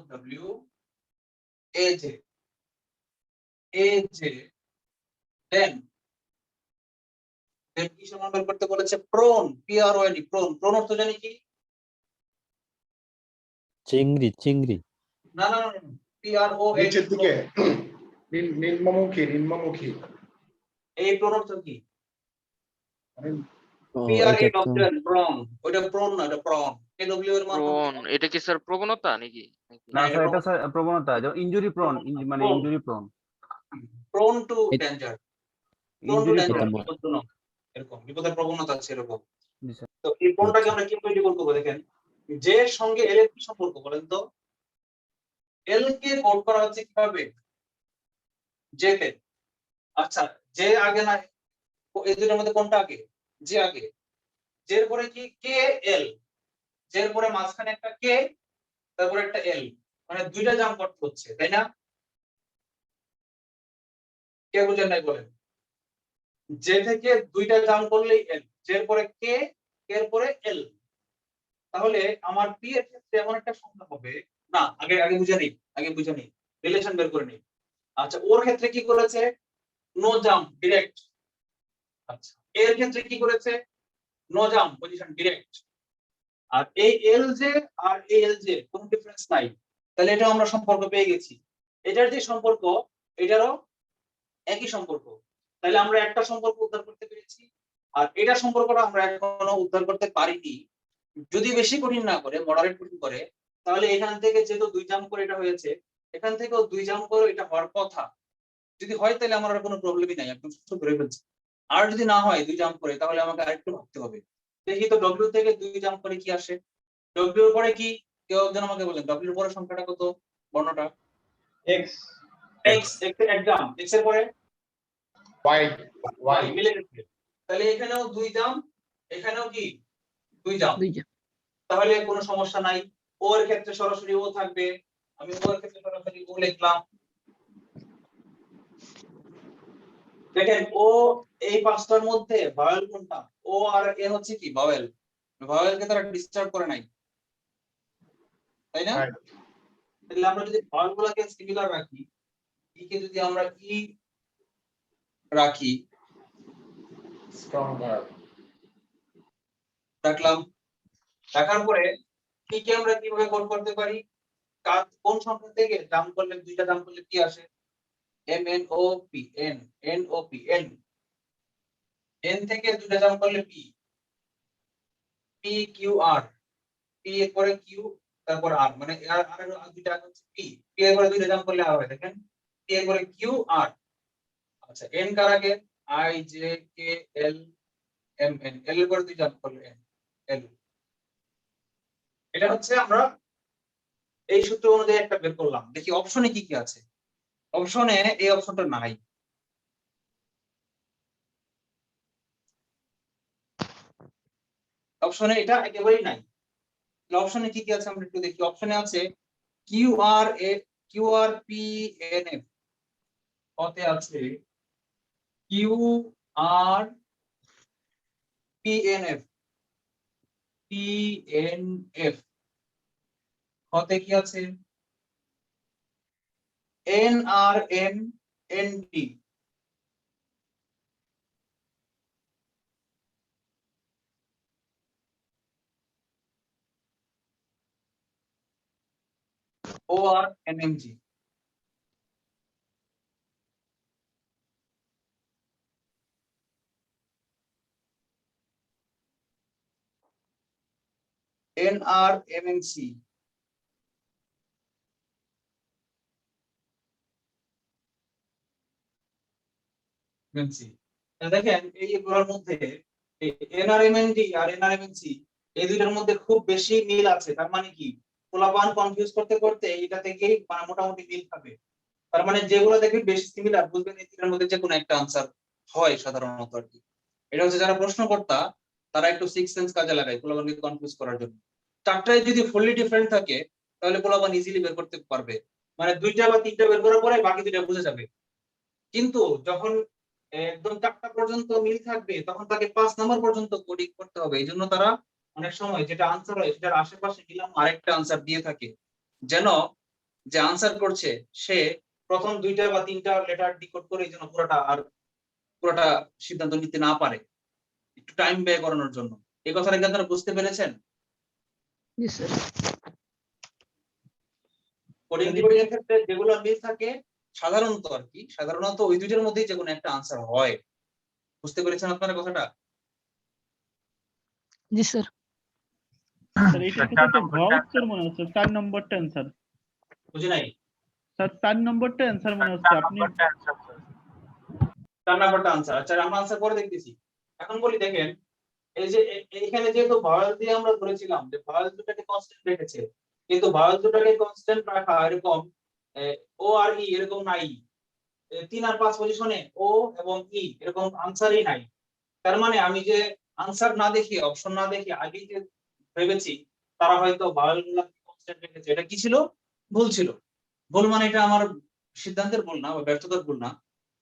W A J then কি সমান্তরাল করতে বলেছে? Prone, PRON, prone. প্রোন অর্থ জানি কি? চিংড়ি, চিংড়ি। না না না, PRON। নিচের দিকে নিম্নমুখী। এই প্রোন অর্থ কি? মানে প্রন। ওইটা প্রোন না, এটা প্রন। KW এর মান প্রণ, এটা কি স্যার প্রবণতা নাকি? না স্যার, এটা স্যার প্রবণতা, যেমন ইনজুরি প্রন, মানে injury prawn, prone two danger, prone two injury danger, prawn. বিপজ্জনক, এরকম বিপদের প্রবণতা আছে এরকম। জি স্যার। তো এই প্রোনটাকে আমরা কিভাবে ডিকোড করব? দেখেন, জে এর সঙ্গে এল এর কি সম্পর্ক বলেন তো? এল কে কোড করা হচ্ছে কিভাবে? জে তে। আচ্ছা, জে আগে না, এই দুটোর মধ্যে কোনটা আগে? জে আগে। জে এর পরে কি? কে এল। জে এর পরে মাঝখানে একটা কে, তারপরে একটা এল, মানে দুইটা জাম্প করতে হচ্ছে, তাই না? কে বুঝেন নাই বলেন? জে থেকে দুইটা জাম্প করলেই এল, জে এর পরে কে, কে এর পরে এল। তাহলে আমার পি এর ক্ষেত্রে এমন একটা সংখ্যা হবে না, আগে বুঝে নেই, রিলেশন বের করে নেই। আচ্ছা, ওর ক্ষেত্রে কি করেছে? No jump, direct. আচ্ছা, এর ক্ষেত্রে কি করেছে? No jump, position direct. আর এই এল জে আর এই এল জে কোনো ডিফারেন্স নাই। তাহলে এটা আমরা সম্পর্ক পেয়ে গেছি। এটার যে সম্পর্ক, এটারও একই সম্পর্ক। তাহলে আমরা একটা সম্পর্ক উদ্ধার করতে পেরেছি, আর এটা সম্পর্কটা আমরা এখনো উদ্ধার করতে পারিনি। যদি বেশি কঠিন না করে, মডারেট কঠিন করে, তাহলে এখান থেকে যেহেতু দুই জাম্প করে এটা হয়েছে, এখান থেকেও দুই জাম্প করে এটা হওয়ার কথা। যদি হয় তাহলে আমার আর কোনো প্রবলেমই নাই, একদম সুস্থ ধরে ফেলছি। আর যদি না হয় দুই জাম্প করে, তাহলে আমাকে আরেকটু ভাবতে হবে। দেখি তো ডব্লিউ থেকে দুই জাম্প করে কি আসে। ডব্লিউ এর পরে কি? কেউ একজন আমাকে বলেন ডব্লিউ এর পরে সংখ্যাটা কত, বর্ণটা? এক্স। এক্স, এক্স এর এক জাম্প, এক্স এর পরে ওয়াই। মিলে গেছে। তাহলে এখানেও দুই জাম্প, এখানেও কি দুই জাম্প। তাহলে কোনো সমস্যা নাই। ওর ক্ষেত্রে সরাসরি ও থাকবে, আমি ওর ক্ষেত্রে সরাসরি ও লিখলাম। দেখেন, ও এই পাঁচটার মধ্যে ভাওয়েল কোনটা? ও আর এ হচ্ছে কি ভাওয়েল, ভাওয়েলকে তারা ডিস্টার্ব করে নাই, তাই না? তাহলে আমরা যদি ভাওয়েলগুলোকে সিমিলার রাখি, ই কে যদি আমরা ই রাখি, স্ট্রং ভার্ব রাখলাম, রাখার পরে ই কে আমরা কিভাবে কোড করতে পারি? কোন সংখ্যা থেকে জাম্প করলে, দুইটা জাম্প করলে কি আসে? M N O P, N N O P, N N থেকে দুইটা জাম্প করলে P, P Q R, P এর পরে কিউ তারপর আর মানে আর এর দুইটা হচ্ছে পি পি এর পরে দুইটা জাম্প করলে আর হয় দেখেন পি এর পরে কিউ আর আচ্ছা এন কার আগে I J K L M N L এর পরে দুই জাম্প করলে এন এল এটা হচ্ছে আমরা এই সূত্র অনুযায়ী একটা বের করলাম দেখি অপশনে কি কি আছে অপশনে এই অপশনটা নাই অপশনে এটা একেবারেই নাই অপশনে কি কি আছে আমরা একটু দেখি অপশনে আছে Q R P N F কতে আছে Q R P N F কতে কি আছে এন আর M N P O R N M G N আর এম এন সি দেখেন এইগুলোর মধ্যে এনআরএমএনডি আর এনআরএমএনসি এই দুইটার মধ্যে খুব বেশি মিল আছে তার মানে কি পোলাপান কনফিউজ করতে করতে এটা থেকেই মোটামুটি মিল পাবে তার মানে যেগুলো দেখবে বেশি সিমিলার বুঝবেন এই তিনটার মধ্যে যে কোনো একটা আনসার হয় সাধারণত আর কি এটা হচ্ছে যারা প্রশ্নকর্তা তারা একটু সিক্স সেন্স কাজে লাগায় পোলাপানকে কনফিউজ করার জন্য চারটায় যদি ফুললি ডিফারেন্ট থাকে তাহলে পোলাপান ইজিলি বের করতে পারবে মানে দুইটা বা তিনটা বের করার পরে বাকি দুইটা বুঝে যাবে কিন্তু যখন একদম 4টা পর্যন্ত মিল থাকবে তখন তাকে 5 নাম্বার পর্যন্ত কোডিং করতে হবে এই জন্য তারা অনেক সময় যেটা আনসার হয় সেটার আশেপাশে নিলাম আরেকটা আনসার দিয়ে থাকে যেন যে আনসার করছে সে প্রথম দুইটা বা তিনটা লেটার ডিকোড করে যেন পুরোটা সিদ্ধান্ত নিতে না পারে একটু টাইম ব্যয় করানোর জন্য এই কথাটা কি আপনারা বুঝতে পেরেছেন জি স্যার কোডিং ডিকোডিং এর ক্ষেত্রে যেগুলো মিল থাকে সাধারণত ওই দুইটার মধ্যেই যে কোনো একটা আনসার হয় বুঝতে পেরেছেন আপনারা কথাটা জি স্যার স্যার এইটা তো ভাউচার মনে হচ্ছে 4 নম্বরটা आंसर বুঝি নাই স্যার 4 নম্বরটা आंसर মনে হচ্ছে আপনি 4 নাম্বারটা আনসার আচ্ছা আমরা আনসার করে দেখতেছি এখন বলি দেখেন এই যে এখানে যেহেতু ভাওয়েল দিয়ে আমরা ধরেছিলাম যে ভাওয়েল দুটাকে কনস্ট্যান্ট রেখেছে কিন্তু ভাওয়েল দুটাকে কনস্ট্যান্ট রাখা এরকম ও আর ই এরকম নাই 3 আর 5 পজিশনে ও এবং ই এরকম আনসারই নাই তার মানে আমি যে আনসার না দেখি অপশন না দেখি আগেই যে ভেবেছি তারা হয়তো ভাওয়েল গুলো কনস্ট্যান্ট রেখেছে এটা কি ছিল ভুল ছিল ভুল মানে এটা আমার সিদ্ধান্তের ভুল না বা ব্যর্থতার ভুল না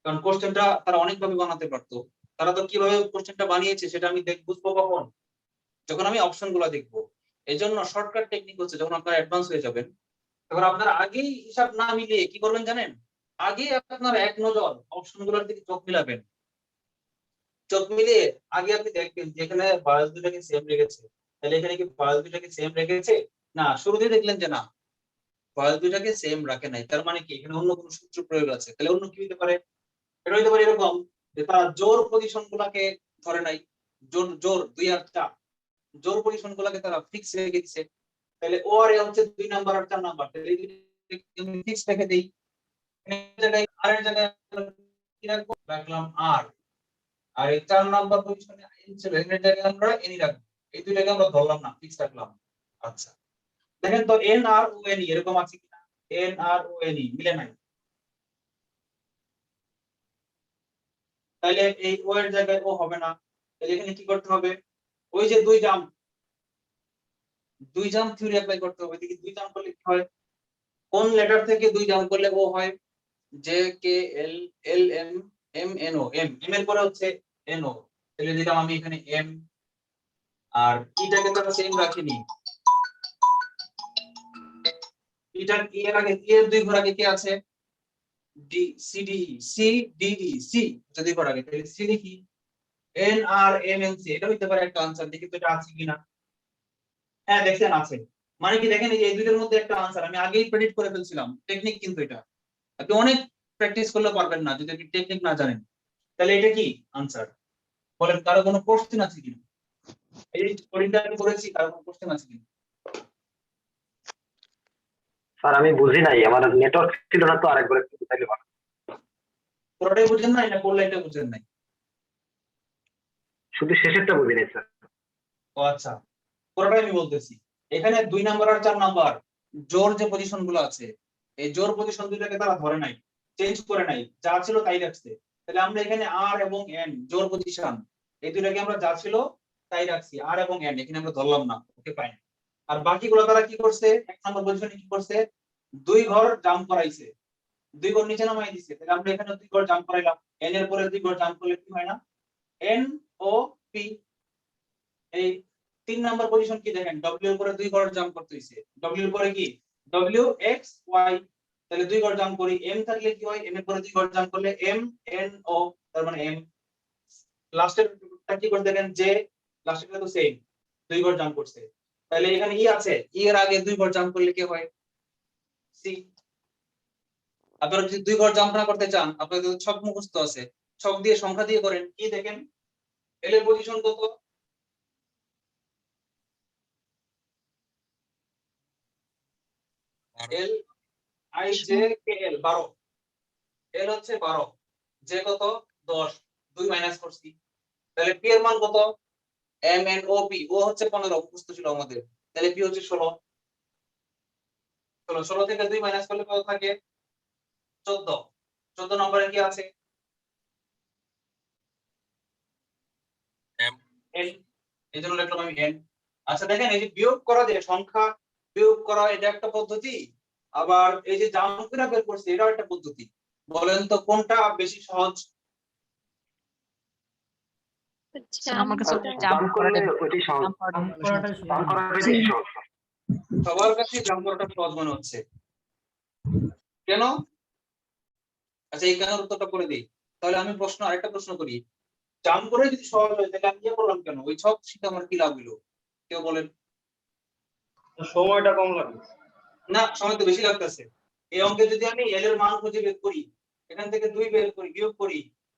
কারণ কোশ্চেনটা তারা অনেকভাবে বানাতে পারতো তারা তো কিভাবে কোশ্চেনটা বানিয়েছে সেটা আমি বুঝবো কখন যখন আমি অপশন গুলো দেখবো এই জন্য শর্টকাট টেকনিক হচ্ছে যখন আপনারা অ্যাডভান্স হয়ে যাবেন তখন আপনারা আগেই হিসাব না মিলিয়ে কি করবেন জানেন আগে আপনারা এক নজর অপশন গুলোর দিকে চোখ মিলাবেন চোখ মিলিয়ে আগে আপনি দেখবেন যেখানে ভাওয়েল দুটাকে সেম রেখেছে তাহলে এখানে কি ভাওয়েল দুটাকে সেম রেখেছে না শুরুতেই দেখলেন যে না ভাওয়েল দুটাকে সেম রাখে নাই তার মানে কি এখানে অন্য কোনো সূত্র প্রয়োগ আছে তাহলে অন্য কি হতে পারে এটা হতে পারে এরকম যে তারা জোর পজিশন গুলাকে ধরে নাই জোর 2 আর 4 জোর পজিশন গুলাকে তারা ফিক্স রেখে দিয়েছে তাহলে ও আর এ হচ্ছে 2 নাম্বার আর 4 নাম্বার তাহলে আমি ফিক্স রেখে দেই এই জায়গায় আর এর জায়গায় কি রাখবো রাখলাম আর আর এই 4 নাম্বার পজিশনে এন ছিল এর জায়গায় আমরা এনই রাখবো এই দুইটাকে আমরা ধরলাম না ফিক্স রাখলাম আচ্ছা দেখেন তো এন আর ও এন এরকম আছে কিনা এন আর ও এন মিলে নাই তাহলে এই ও এর জায়গায় ও হবে না তাহলে এখানে কি করতে হবে ওই যে দুই জাম্প থিওরি অ্যাপ্লাই করতে হবে দেখি দুই জাম্প করলে কি হয় কোন লেটার থেকে দুই জাম্প করলে ও হয় J K L L M M N O M M এর পরে হচ্ছে এন ও তাহলে দিলাম আমি এখানে এম আর ইটাকে তো সেম রাখিনি ইটার ই এর আগে ই এর দুই ঘর আগে কি আছে D C D C D D C যদি ঘর আগে তাহলে সি লিখি এন আর এম এন সি এটা হইতে পারে একটা आंसर দেখি তো এটা আছে কিনা হ্যাঁ দেখেন আছে মানে কি দেখেন এই দুইটার মধ্যে একটা आंसर আমি আগেই প্রেডিক্ট করে ফেলছিলাম টেকনিক কিন্তু এটা আপনি অনেক প্র্যাকটিস করলে পারবেন না যদি আপনি টেকনিক না জানেন তাহলে এটা কি आंसर বলেন কারো কোনো কোশ্চেন আছে কিনা এই কোডিংটা আমি করেছি কারো কোনো কোশ্চেন আছে কিনা স্যার আমি বুঝি নাই, আমার নেটওয়ার্ক ছিল না তো, আরেকবার একটু বুঝাইলে ভালো। পুরোটাই বুঝেন নাই না কোন লাইনটা বুঝেন নাই? শুধু শেষেরটা বুঝি নাই স্যার। ও আচ্ছা, পুরোটাই আমি বলতেছি। এখানে 2 নাম্বার আর 4 নাম্বার জোর যে পজিশন গুলো আছে, এই জোর পজিশন দুটাকে তারা ধরে নাই, চেঞ্জ করে নাই, যা ছিল তাই রাখছে। তাহলে আমরা এখানে আর এবং এন জোর পজিশন এই দুটাকে আমরা যা ছিল তাই রাখছি, আর এবং এন এখানে আমরা ধরলাম না, ওকে ফাইন। আর বাকিগুলো তারা কি করছে, 1 নাম্বার পজিশনে কি করছে, 2 ঘর জাম্প করাইছে, 2 ঘর নিচে নামাই দিছে। তাহলে আমরা এখানে 2 ঘর জাম্প করাইলাম, এন এর পরে 2 ঘর জাম্প করলে কি হয় না, এন ও পি। এই 3 নাম্বার পজিশন কি দেখেন, ডব্লিউ এর পরে 2 ঘর জাম্প করতে হইছে, ডব্লিউ এর পরে কি ডব্লিউ এক্স ওয়াই, তাহলে 2 ঘর জাম্প করি, এম থাকলে কি হয়, এম এর পরে 2 ঘর জাম্প করলে এম এন ও, তার মানে এম। লাস্টেরটা কি করে দেখেন, যে লাস্টেরটা তো সেম, 2 ঘর জাম্প করছে। তাহলে এখানে ই আছে, ই এর আগে 2 ঘর জাম্প করলে কি হয়, সি। আপনারা যদি 2 ঘর জাম্প না করতে চান, আপনাদের ছক মুখস্থ আছে, ছক দিয়ে সংখ্যা দিয়ে করেন। কি দেখেন, এল এর পজিশন কত, এল আই জে কে এল 12, এল হচ্ছে 12, জে কত 10, 2 মাইনাস করছি। তাহলে পি এর মান কত, এম এন ও পি, ও হচ্ছে 15 মুখস্থ ছিল আমাদের, তাহলে পি হচ্ছে 16। 16 থেকে 2 মাইনাস করলে কত থাকে, 14। 14 নম্বরে কি আছে, এম এন, এই জন্য লিখলাম আমি এন। আচ্ছা দেখেন, এই যে বিয়োগ করা, যে সংখ্যা বিয়োগ করা, এটা একটা পদ্ধতি, আবার এই যে জাম্প করে বের করছে এটাও একটা পদ্ধতি। বলেন তো কোনটা বেশি সহজ? আমার কাছে জাম্প করলে ওইটাই সহজ। জাম্প করাটাই বেশি সহজ। সবার কাছে জাম্প করাটা সহজ মনে হচ্ছে, কেন? আচ্ছা এই কেন উত্তরটা করে দিই। তাহলে আমি আরেকটা প্রশ্ন করি, জাম্প করে যদি সহজ হয় তাহলে আমি ইয়ে করলাম কেন, ওই ছক শিখে আমার কি লাভ হইলো, কেউ বলেন? সময়টা কম লাগে। না, সময় তো বেশি লাগতেছে। এই অঙ্কে যদি আমি এল এর মান খুঁজে বের করি, এখান থেকে 2 বের করি,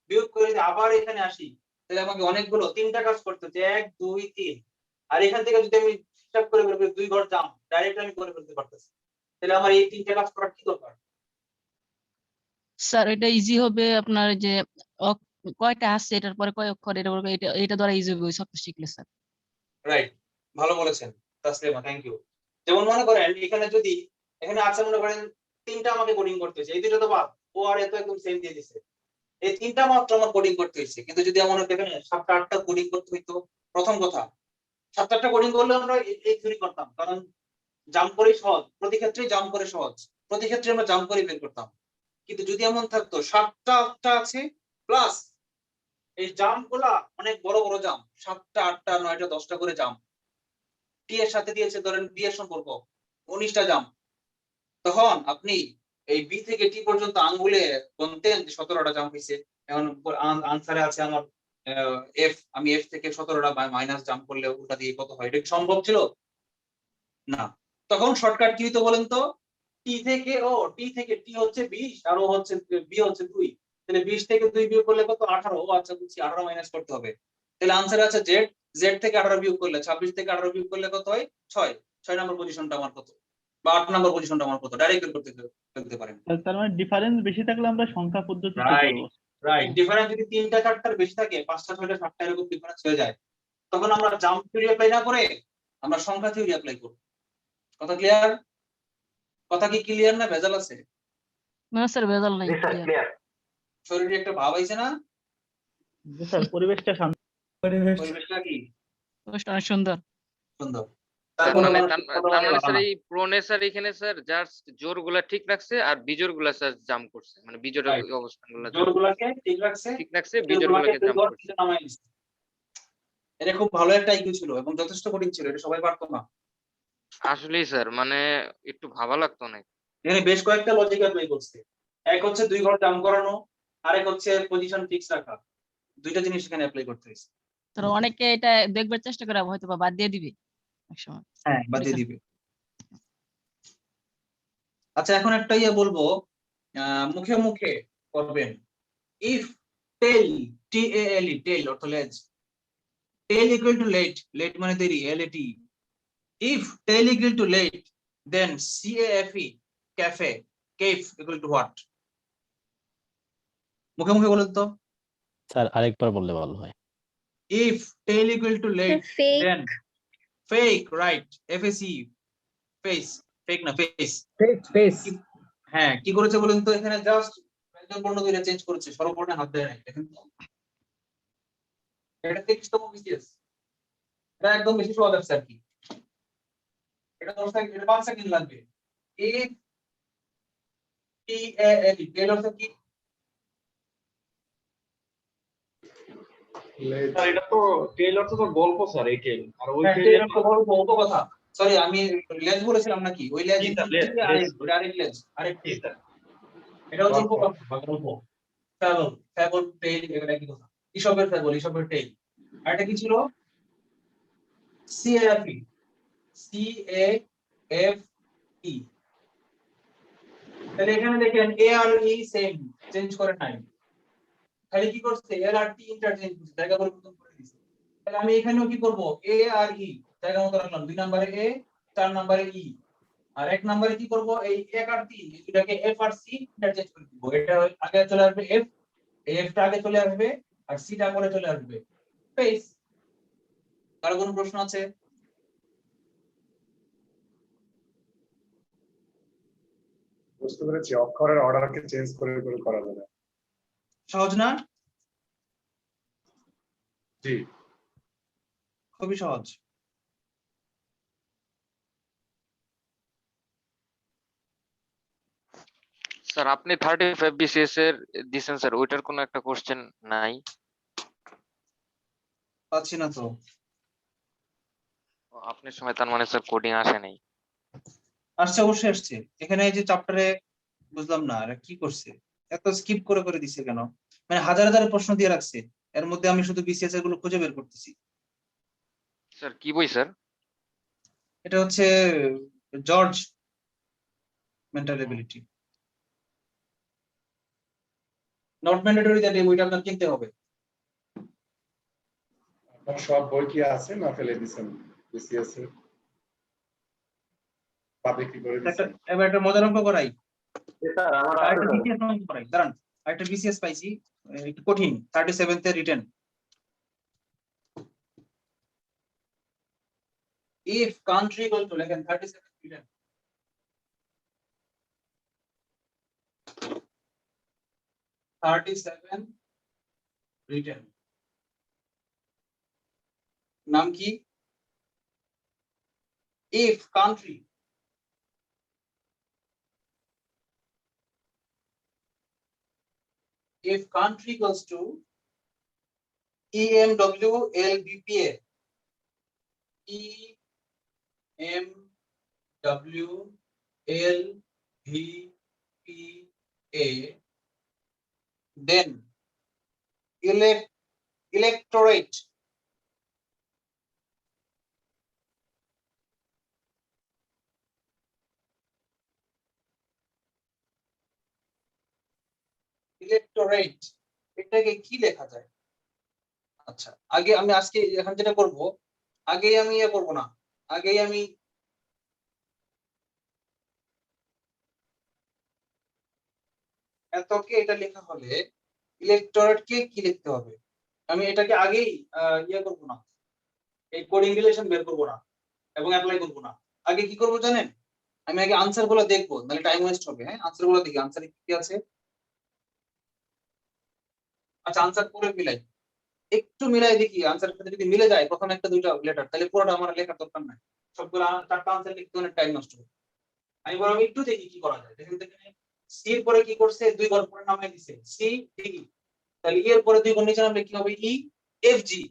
বিয়োগ করে যদি আবার এখানে আসি, তাহলে আমাকে অনেকগুলো 3টা কাজ করতে হচ্ছে, 1 2 3। আর এখান থেকে যদি আমি হিসাব করে বের করি 2 ঘর জাম্প ডাইরেক্ট আমি করে ফেলতে পারতেছি, তাহলে আমার এই 3টা কাজ করার কি দরকার? স্যার এটা ইজি হবে আপনার, যে কয়টা আছে এটার পরে কয় অক্ষর, এটা দ্বারা ইজি হবে ওই সবটা শিখলে স্যার। রাইট, ভালো বলেছেন তাসলিমা, থ্যাংক ইউ। যেমন মনে করেন এখানে যদি এখানে আছে, মনে করেন 3টা আমাকে কোডিং করতে হয়েছে, এই দুটো তো বাদ, ও আর এত একদম সেম দিয়ে দিছে, এই 3টা মাত্র আমার কোডিং করতে হয়েছে। কিন্তু যদি আমার দেখেন 7টা 8টা কোডিং করতে হইতো, প্রথম কথা 7টা 8টা কোডিং করলে আমরা এই থিওরি করতাম, কারণ জাম্প করে সহজ, প্রতি ক্ষেত্রেই জাম্প করে সহজ, প্রতি ক্ষেত্রে আমরা জাম্প করে বের করতাম। কিন্তু যদি এমন থাকতো 7টা 8টা আছে প্লাস এই জাম্প গুলা অনেক বড় বড় জাম্প, 7টা 8টা 9টা 10টা করে জাম্প, টি এর সাথে দিয়েছে ধরেন বি এর সম্পর্ক 19টা জাম্প, তখন আপনি এই বি থেকে টি পর্যন্ত আঙ্গুলে গুনতেন যে 17টা জাম্প হয়েছে। এখন আনসারে আছে আমার এফ, আমি এফ থেকে 17টা মাইনাস জাম্প করলে ওটা দিয়ে কত হয়, এটা কি সম্ভব ছিল? না। তখন শর্টকাট কি হইতো বলেন তো, টি থেকে টি হচ্ছে 20 আর ও হচ্ছে বি হচ্ছে 2, তাহলে 20 থেকে 2 বিয়োগ করলে কত 18। ও আচ্ছা বুঝছি, 18 মাইনাস করতে হবে। তাহলে আনসার আছে জেড, জেড থেকে 18 বিয়োগ করলে 26 থেকে 18 বিয়োগ করলে কত হয় 6। 6 নম্বর পজিশনটা আমার কত, বা 8 নম্বর পজিশনটা আমার কত, ডাইরেক্ট বের করতে পারেন। তার মানে ডিফারেন্স বেশি থাকলে আমরা সংখ্যা পদ্ধতিতে রাইট, করব। রাইট। ডিফারেন্স যদি 3টা 4টার বেশি থাকে, 5টা 6টা 7টা এরকম ডিফারেন্স হয়ে যায়, তখন আমরা জাম্প থিওরি অ্যাপ্লাই না করে আমরা সংখ্যা থিওরি অ্যাপ্লাই করব। কথা ক্লিয়ার? কথা কি ক্লিয়ার না ভেজাল আছে? না স্যার ভেজাল নাই, জি স্যার, clear। ক্লিয়ার। শরীরে একটা ভাব আইছে না? জি স্যার, পরিবেশটা শান্ত। পরিবেশটা কি পরিবেশটা অনেক সুন্দর। সুন্দর। স্যার তারপরে মানে মানুষ তার মানে স্যার এই প্রোনে স্যার এখানে স্যার জাস্ট জোর গুলা ঠিক রাখছে আর বিজোর গুলা স্যার জাম্প করছে, মানে বিজোরের Right. অবস্থান গুলা জোরগুলাকে ঠিক রাখছে, ঠিক রাখছে, বিজোর গুলাকে জাম্প করছে। নামায় দিচ্ছে। এটা খুব ভালো একটা আইকিউ ছিল এবং যথেষ্ট কঠিন ছিল, এটা সবাই পারতো না। আসলেই স্যার মানে একটু ভাবা লাগতো না। এখানে বেশ কয়েকটা লজিক অ্যাপ্লাই করছে। এক হচ্ছে 2 ঘর জাম্প করানো, আরেক হচ্ছে পজিশন ফিক্স রাখা, দুইটা জিনিস এখানে অ্যাপ্লাই করতে হয়েছে। তো অনেকে এটা দেখবার চেষ্টা করে হয়তো বা বাদ দিয়ে দিবে একসময়। হ্যাঁ, বাদ দিয়ে দিবে। আচ্ছা এখন একটা বলবো, মুখে মুখে করবেন। If tell, T A L E, tail অর্থ লেজ, tail equal to late, late মানে দেরি, L A T. If tail equal to late then C A F E cafe, cafe equal to what? মুখে মুখে বলুন তো। স্যার আরেকবার বললে ভালো হয়। If tail equal to leg, Fake. then fake, right? FAC, face, fake না face. Face হ্যাঁ, কি করেছে বলুন তো, এখানে জাস্ট ব্যঞ্জন বর্ণ দুইটা চেঞ্জ করেছে, স্বরবর্ণে হাত দেয় নাই, দেখেন তো। এটা 23তম BCS, এটা একদম বেশি সহজ আছে আর কি। এটা 10 সেকেন্ড, এটা 5 সেকেন্ড লাগবে। If TAL, tail অর্থ কি? লেজ স্যার এটা তো টেল অর্থ তো গল্প স্যার, এই টেল আর ওই হ্যাঁ, টেল tail অর্থ গল্প, অল্প কথা। সরি, আমি লেজ বলেছিলাম নাকি? ওই লেজ জি স্যার, লেজ, লেজ। আরেক লেজ, আরেক জি স্যার। এটা হচ্ছে অল্প কথা বা গল্প। ফ্যাবল, ফ্যাবল টেইল, এটা কি কথা? ইসবের ফ্যাবল, ইসবের টেইল। আর এটা কি ছিল? CAFE, CAFE। তাহলে এখানে দেখেন A আর E সেম, চেঞ্জ করে নাই, খালি কি করছে L আর T ইন্টারচেঞ্জ করছে, জায়গা পরিবর্তন করে দিয়েছে। তাহলে আমি এখানেও কি করব, A আর E জায়গা মতো রাখলাম, 2 নম্বরে A, 4 নম্বরে E, আর 1 নম্বরে কি করব, এই 1 আর 3 এই দুটাকে F আর C ইন্টারচেঞ্জ করে দিব। এটা আগে চলে আসবে F, F টা আগে চলে আসবে আর C টা পরে চলে আসবে। ফেস। কারো কোনো প্রশ্ন আছে? বুঝতে পেরেছি, অক্ষরের অর্ডারকে চেঞ্জ করে করে করা যাবে। সহজ না? জি, খুবই সহজ। স্যার আপনি 35 BCS এর দিছেন স্যার, ওইটার কোনো একটা কোশ্চেন নাই? পাচ্ছি না তো। আপনার সময় তার মানে স্যার কোডিং আসে নাই। আসছে, অবশ্যই আসছে। এখানে এই যে চ্যাপ্টারে বুঝলাম না এরা কি করছে, এত স্কিপ করে করে দিছে কেন? মানে হাজার হাজার প্রশ্ন দিয়ে রাখছে, এর মধ্যে আমি শুধু BCS এর গুলো খুঁজে বের করতেছি। স্যার কি বই স্যার? এটা হচ্ছে George mental ability. Not mandatory that এই বইটা আপনার কিনতে হবে। আপনার সব বই কি আছে না ফেলে দিছেন BCS এর? পাবলিক কি করে দিছেন? এবার একটা মজার অঙ্ক করাই, স্যার আমার আরেকটা BCS অঙ্ক করাই, দাঁড়ান। আরেকটা BCS পাইছি, একটু কঠিন, 37th এর written. if country equal to, লেখেন 37th রিটেন। রিটেন নাম কি? if country equals to EMWLBPA, EMWLBPA, then electorate এটাকে কি লেখা যায়? আচ্ছা, আগে আমি আজকে এখন যেটা করব, আগেই আমি করব না, আগেই আমি এতকে এটা লেখা হলে ইলেকটরেট কে কি লিখতে হবে, আমি এটাকে আগেই করব না, এই কোডিং রিলেশন বের করব না এবং অ্যাপ্লাই করব না। আগে কি করব জানেন? আমি আগে আনসার গুলো দেখবো, নাহলে টাইম ওয়েস্ট হবে। হ্যাঁ, আনসার গুলো দেখি, আনসারে কি আছে। আচ্ছা, আনসার করে মিলাই, একটু মিলাই দেখি, আনসার সাথে যদি মিলে যায় প্রথম একটা দুইটা লেটার, তাহলে পুরোটা আমার লেখার দরকার নাই, সবগুলো 4টা আনসার লিখতে অনেক টাইম নষ্ট হবে। আমি বরং একটু দেখি কি করা যায়। দেখেন দেখেন, সি এর পরে কি করছে, 2 ঘর পরে নামাই দিছে সি ডি, তাহলে ই এর পরে 2 ঘর নিচে নামলে কি হবে, ই এফ জি।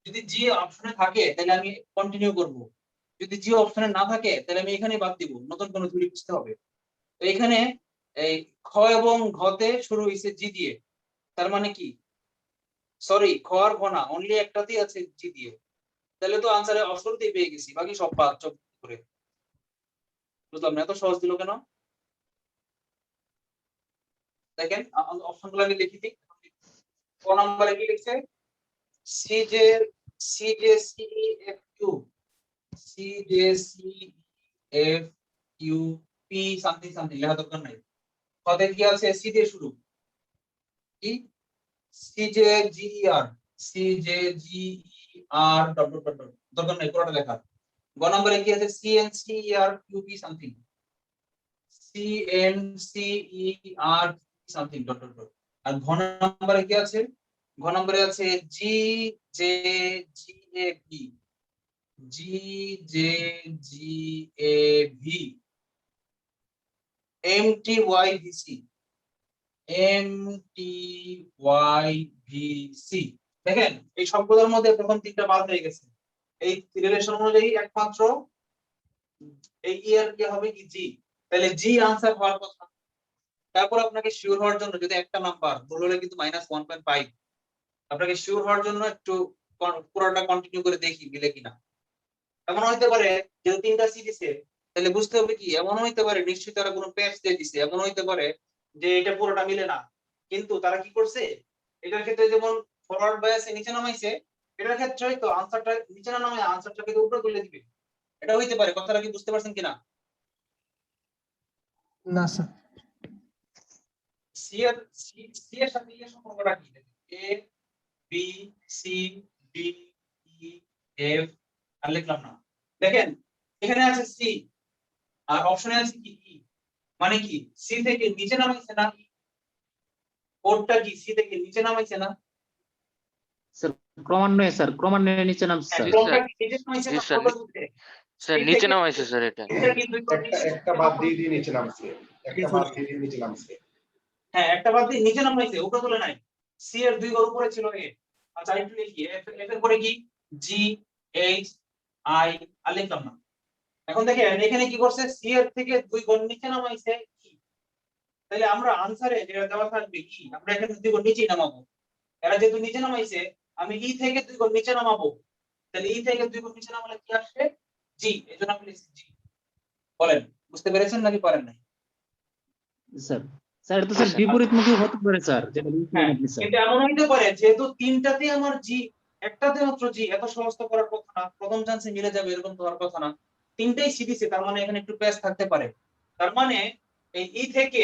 যদি জি অপশনে থাকে তাহলে আমি কন্টিনিউ করব, যদি জি অপশনে না থাকে তাহলে আমি এখানে বাদ দিব, নতুন কোনো ধুলি বুঝতে হবে। তো এখানে এই খ এবং ঘতে শুরু হইছে জি দিয়ে, তার মানে কি, সরি খ আর ঘ না, অনলি একটাতেই আছে জি দিয়ে, তাহলে তো আনসারে অসরতেই পেয়ে গেছি, বাকি সব বাদ চোখ করে। বুঝলাম না এত সহজ দিল কেন? দেখেন অপশনগুলো আমি লিখি দিই। ক নম্বরে কি লিখছে, C J C F U, C J C F U P something something লেখা দরকার নাই। কতে কি আছে সি দিয়ে শুরু, কি C J G R, C J G R dot dot dot, দরকার নাই পুরোটা লেখা। গ নম্বরে কি আছে C N C R Q P something, C N C E R something dot dot dot. আর ঘ নম্বরে কি আছে, ঘ নম্বরে আছে G J G A V, G J G A V, M T Y V C, M T Y V C. দেখেন এই সবগুলোর মধ্যে প্রথম তিনটা বাদ হয়ে গেছে। এই রিলেশন অনুযায়ী একমাত্র এই ইয়ার কি হবে কি জি, তাহলে জি আনসার হওয়ার কথা। তারপর আপনাকে শিওর হওয়ার জন্য যদি একটা নাম্বার ভুল হলে কিন্তু -1.5, আপনাকে শিওর হওয়ার জন্য একটু পুরোটা কন্টিনিউ করে দেখি মিলে কিনা। এমন হইতে পারে যে তিনটা সি দিছে, তাহলে বুঝতে হবে কি এমন হইতে পারে নিশ্চয়ই তারা কোনো প্যাচ দিয়ে দিছে, এমন হইতে পারে যে এটা পুরোটা মিলে না, কিন্তু তারা কি করছে এটার ক্ষেত্রে যেমন ফরওয়ার্ড বায়াসে নিচে নামাইছে, এটার ক্ষেত্রে হয়তো আনসারটা নিচে না নামায় আনসারটাকে উপরে তুলে দিবে, এটা হইতে পারে। কথাটা কি বুঝতে পারছেন কিনা? না স্যার। সি এর সাথে এর সম্পর্কটা কি? A B C D E F আর লিখলাম না। দেখেন এখানে আছে সি আর অপশনে আছে কি ই, মানে কি সি থেকে নিচে নামাইছে না, কোডটা কি সি থেকে নিচে নামাইছে না? স্যার ক্রমান্বয়ে স্যার ক্রমান্বয়ে নিচে নামছে স্যার। কোডটা কি নিচে নামাইছে না? স্যার স্যার নিচে নামাইছে স্যার এটা। এটা কি দুই কোড একটা বাদ দিয়ে নিচে নামছে, একটা বাদ দিয়ে নিচে নামছে। হ্যাঁ একটা বাদ দিয়ে নিচে নামাইছে, উপরে তুলে নাই। সি এর দুই ঘর উপরে ছিল এ। আচ্ছা একটু লিখি এফ এর পরে কি জি এইচ আই আর লিখলাম না। এখন দেখেন এখানে কি করছে সি এর থেকে দুই ঘর নিচে নামাইছে ই, তাহলে আমরা আনসারে যেটা দেওয়া থাকবে ই, আমরা এখানে দুই ঘর নিচে নামাবো। এরা যেহেতু নিচে নামাইছে আমি ই থেকে দুই ঘর নিচে নামাবো, তাহলে ই থেকে দুই ঘর নিচে নামালে কি আসবে জি, এজন্য আমি লিখছি জি। বলেন বুঝতে পেরেছেন নাকি পারেন নাই? স্যার স্যার এটা তো স্যার বিপরীতমুখী হতে পারে স্যার, যেটা বলছিলেন হ্যাঁ, আপনি স্যার। কিন্তু এমন হইতে পারে যেহেতু তিনটাতে আমার জি, একটাতে মাত্র জি, এত সহজ তো করার কথা না, প্রথম চান্সে মিলে যাবে এরকম তো হওয়ার কথা না। তিনটাই সি দিছে, তার মানে এখানে একটু প্যাচ থাকতে পারে। তার মানে এই ই থেকে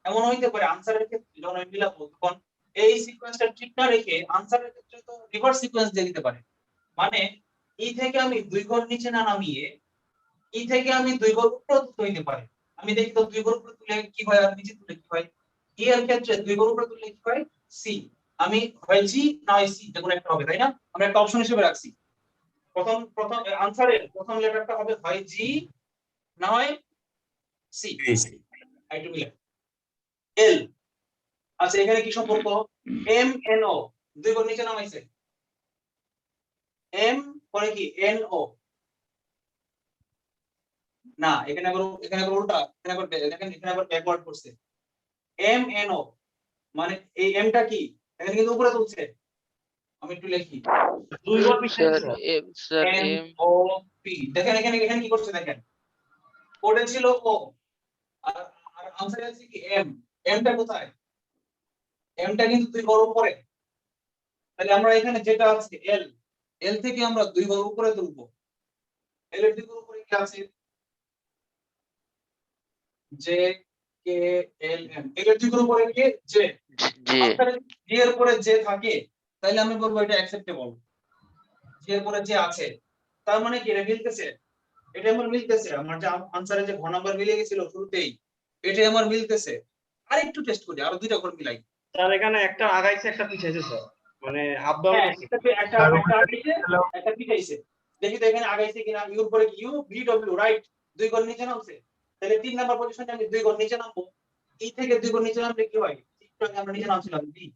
এমন হইতে পারে আনসারের ক্ষেত্রে যখন আমি মিলাবো তখন এই সিকোয়েন্সটা ঠিক না রেখে আনসারের ক্ষেত্রে তো রিভার্স সিকোয়েন্স দিয়ে দিতে পারে। মানে ই থেকে আমি দুই ঘর নিচে না নামিয়ে ই থেকে আমি দুই ঘর উপরে তুলতে হইতে পারে। আমি দেখি তো দুই ঘর উপরে তুলে কি হয় আর নিচে তুলে কি হয়। ই এর ক্ষেত্রে দুই ঘর উপরে তুললে কি হয় সি, আমি হয় জি না হয় সি, যেকোনো একটা হবে, তাই না? আমরা একটা অপশন হিসেবে রাখছি। প্রথম প্রথম আনসারের প্রথম লেটারটা হবে হয় জি না হয় সি। একটু মিলে এল। আচ্ছা এখানে কি সম্পর্ক? এম এন ও, দুই ঘর নিচে নামাইছে, এম পরে কি এন ও, না এখানে আবার উল্টা, এখানে আবার দেখেন এখানে আবার ব্যাকওয়ার্ড করছে। এম এন ও মানে এই এমটা কি এখানে কিন্তু উপরে তুলছে, আমি একটু লিখি দুই ঘর নিচে sir M M O P. দেখেন এখানে এখানে কি করছে দেখেন, কোডে ছিল ও আর আনসারে আছে কি এম, এমটা কোথায়? এমটা কিন্তু দুই ঘর উপরে, তাহলে আমরা এখানে যেটা আছে এল, এল থেকে আমরা দুই ঘর উপরে তুলবো। এল এর দুই ঘর উপরে কি আছে? জে কে এল এম, এল এর দুই ঘর উপরে কি জে, জি আনসারে জি এর উপরে জে থাকে তাহলে আমি বলবো এটা অ্যাকসেপ্টেবল। জি এর উপরে যে আছে তার মানে কি এটা মিলতেছে, এটা আমার মিলতেছে, আমার যে আনসারে যে ঘ নাম্বার মিলে গেছিল শুরুতেই এটা আমার মিলতেছে। আর একটু টেস্ট করি, আরো দুইটা করে মিলাই। স্যার এখানে একটা আগাইছে একটা পিছাইছে স্যার, মানে আপ ডাউন হ্যাঁ, করছে। একটা আগাইছে একটা পিছাইছে। দেখি তো এখানে আগাইছে কিনা। ইউর পরে ইউ ভি ডব্লিউ রাইট, দুই ঘর নিচে নামছে, তাহলে 3 নাম্বার পজিশনে আমি দুই ঘর নিচে নামবো। ই থেকে দুই ঘর নিচে নামলে কি হয়? একটু আগে আমরা নিচে নামছিলাম বি,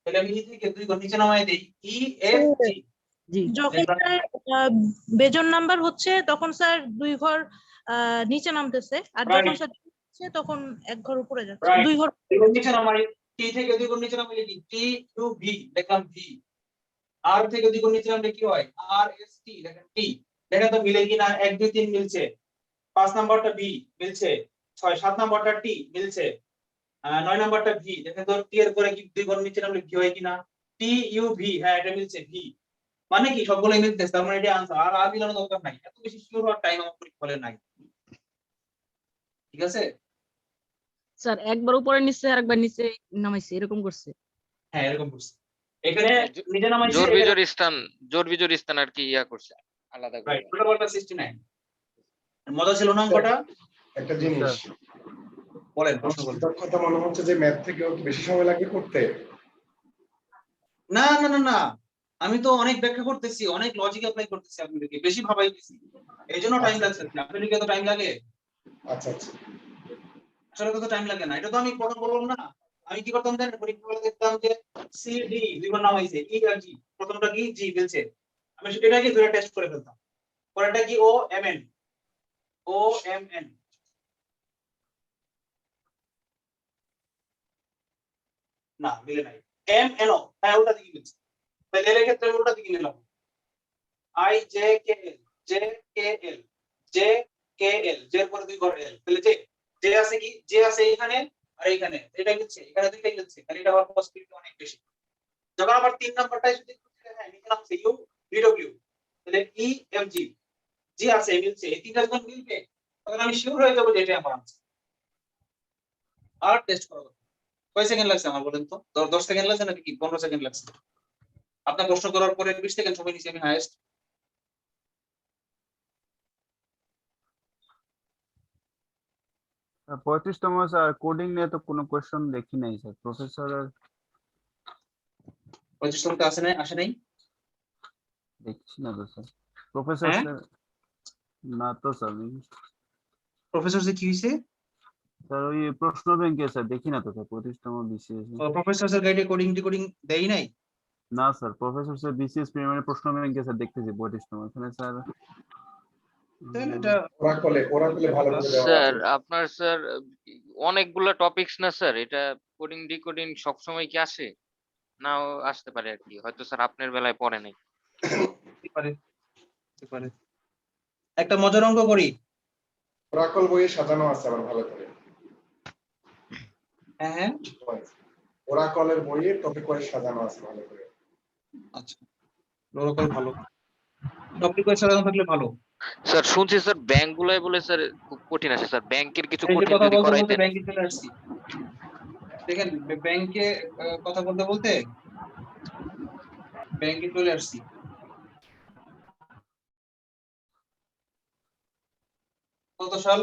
তাহলে আমি ই থেকে দুই ঘর নিচে নামাই দেই ই এফ জি। যখন স্যার বেজন নাম্বার হচ্ছে তখন স্যার দুই ঘর নিচে নামতেছে, আর যখন স্যার হচ্ছে তখন এক ঘর উপরে যাচ্ছে, দুই ঘর নিচে নামাই। টি থেকে দুই ঘর নিচে নামাইলে কি টি ইউ ভি দেখলাম ভি, আর থেকে দুই ঘর নিচে নামলে কি হয় আর এস টি দেখেন টি। দেখেন তো মিলে কিনা, 1 2 3 মিলছে, 5 নাম্বারটা বি মিলছে, 6 7 নাম্বারটা টি মিলছে, 9 নাম্বারটা ভি। দেখেন তো টি এর পরে কি দুই ঘর নিচে নামলে ভি হয় কিনা, টি ইউ ভি, হ্যাঁ এটা মিলছে ভি, মানে কি সবগুলোই মিলতেছে, তার মানে এটা आंसर। আর মিলানো দরকার নাই, এত বেশি শিওর হওয়ার টাইম আমার পরীক্ষা হলে নাই। ঠিক আছে? স্যার একবার উপরে নিচে আর একবার নিচে নামাইছে এরকম করছে। হ্যাঁ এরকম করছে। এখানে নিজে নামাইছে, জোর এখানে বিজোর স্থান আর কি ইয়া করছে আলাদা করে। রাইট, ওটা বলটা 69। মজা ছিল না অঙ্কটা? একটা জিনিস, বলেন, প্রশ্ন করেন। দক্ষতা মনে হচ্ছে যে ম্যাথ থেকেও কি বেশি সময় লাগবে করতে? না না না না, আমি তো অনেক ব্যাখ্যা করতেছি, অনেক লজিক অ্যাপ্লাই করতেছি, আপনাদেরকে বেশি ভাবাইতেছি, এই জন্য টাইম লাগছে। আপনাদেরকে তো টাইম লাগে? আচ্ছা আচ্ছা, আসলে তো টাইম লাগে না, এটা তো আমি প্রথম বললাম না। আমি কি করতাম জানেন, পরীক্ষা হলে দেখতাম যে সি ডি দুইবার নাম হইছে, ই আর জি, প্রথমটা কি জি বলছে, আমি এটাকে দুইটা টেস্ট করে ফেলতাম। পরেরটা কি ও M N, O M N, না মিলে নাই, এম এন ও, হ্যাঁ ওটা দিকে মিলছে। তাহলে এর ক্ষেত্রে আমি ওটা দিকে নিলাম, I J K L, J K L, J K L, J এর পরে দুই ঘর এল, তাহলে জে জে আছে কি, জে আছে এখানে আর এইখানে, এটা মিলছে, এখানে দুইটাই মিলছে, তাহলে এটা হওয়ার পসিবিলিটি অনেক বেশি। যখন আবার 3 নাম্বারটাই যদি হ্যাঁ নিচে নামছে ইউ ডি ডব্লিউ, তাহলে ই এম জি, জি আছে মিলছে, এই তিনটা যখন মিলবে তখন আমি শিওর হয়ে যাবো যে এটা আমার আনসার। আর টেস্ট করব, কয় সেকেন্ড লাগছে আমার বলেন তো? 10 সেকেন্ড লাগছে নাকি 15 সেকেন্ড লাগছে? আপনার প্রশ্ন করার পরে 20 সেকেন্ড সময় নিছি আমি হাইয়েস্ট। আর 35তম স্যার কোডিং নিয়ে তো কোনো কোশ্চেন দেখি নাই স্যার, প্রফেসর 25 আসে নাই, আসে নাই? দেখছি না তো স্যার। প্রফেসর হ্যাঁ? স্যার না তো স্যার, প্রফেসর যে কি হইছে? স্যার ওই প্রশ্ন ব্যাংকে স্যার দেখি না তো স্যার 25তম বিসিএস। প্রফেসর স্যার গাইডে কোডিং ডিকোডিং দেই নাই? না sir, professor sir BCS preliminary প্রশ্ন ব্যাংকে স্যার দেখতেছি 25তম, এখানে স্যার তাহলে এটা ওরাকলে ভালো করে দেওয়া স্যার আছে। আপনার স্যার অনেকগুলা টপিকস না স্যার, এটা কোডিং ডিকোডিং সবসময় কি আসে? নাও আসতে পারে আর কি, হয়তো স্যার আপনার বেলায় পড়ে নাই। হতে পারে, হতে পারে। একটা মজার অঙ্ক করি। ওরাকল বইয়ে সাজানো আছে আবার ভালো করে। হ্যাঁ হ্যাঁ, ওরাকলের বইয়ে টপিক ওয়াইজ সাজানো আছে ভালো করে। আচ্ছা ওরাকল ভালো, টপিক ওয়াইজ সাজানো থাকলে ভালো। স্যার শুনছি স্যার ব্যাংক গুলাই বলে স্যার খুব কঠিন আছে স্যার, ব্যাংকের কিছু এই যে কঠিন কথা যদি বলতে বলতে করাইতেন। ব্যাংকে চলে আসছি, দেখেন ব্যাংকে কথা বলতে বলতে ব্যাংকে চলে আসছি। কত সাল?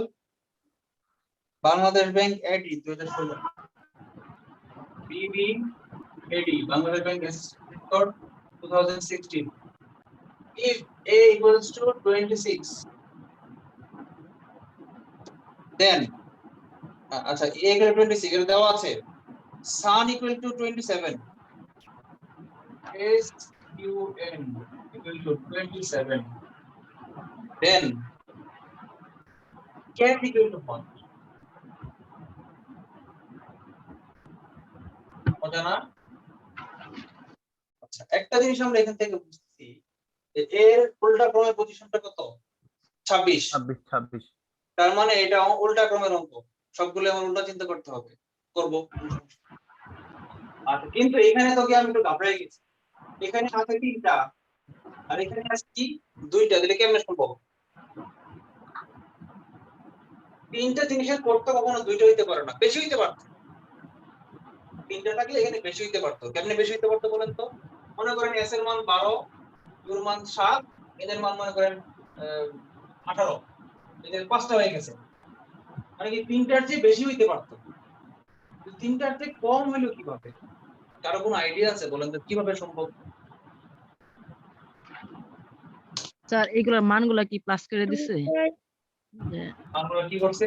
Bangladesh bank AD 2016, BB AD Bangladesh bank record 2016, if a equals to 26 then আচ্ছা a equal to 26 এর দেওয়া আছে, sun equal to 27, s u n equal to 27, then cat equal to what? অজানা? আচ্ছা একটা জিনিস আমরা এখান থেকে বুঝছি, এর উল্টা ক্রমের পজিশনটা কত? 26। 26। তার মানে এটা উল্টা ক্রমের অঙ্ক, সবগুলো আমার উল্টা চিন্তা করতে হবে, করব। আচ্ছা কিন্তু এখানে তো কি আমি একটু ঘাবড়ে গেছি, এখানে আছে 3টা আর এখানে আছে কি 2টা, তাহলে কেমনে সম্ভব? 3টা জিনিসের করতে কখনো 2টা হইতে পারে না, বেশি হইতে পারত। 3টা থাকলে এখানে বেশি হইতে পারতো, কেমনে বেশি হইতে পারতো বলেন তো? মনে করেন s এর মান 12, u এর মান 7, এদের মান মনে করেন 18, এদের 5টা হয়ে গেছে, মানে কি 3টার চেয়ে বেশি হইতে পারতো। 3টার চেয়ে কম হইলো কিভাবে? কারো কোনো আইডিয়া আছে বলেন তো কিভাবে সম্ভব? স্যার এইগুলোর মানগুলা কি প্লাস করে দিছে? যে আমরা কি করছে?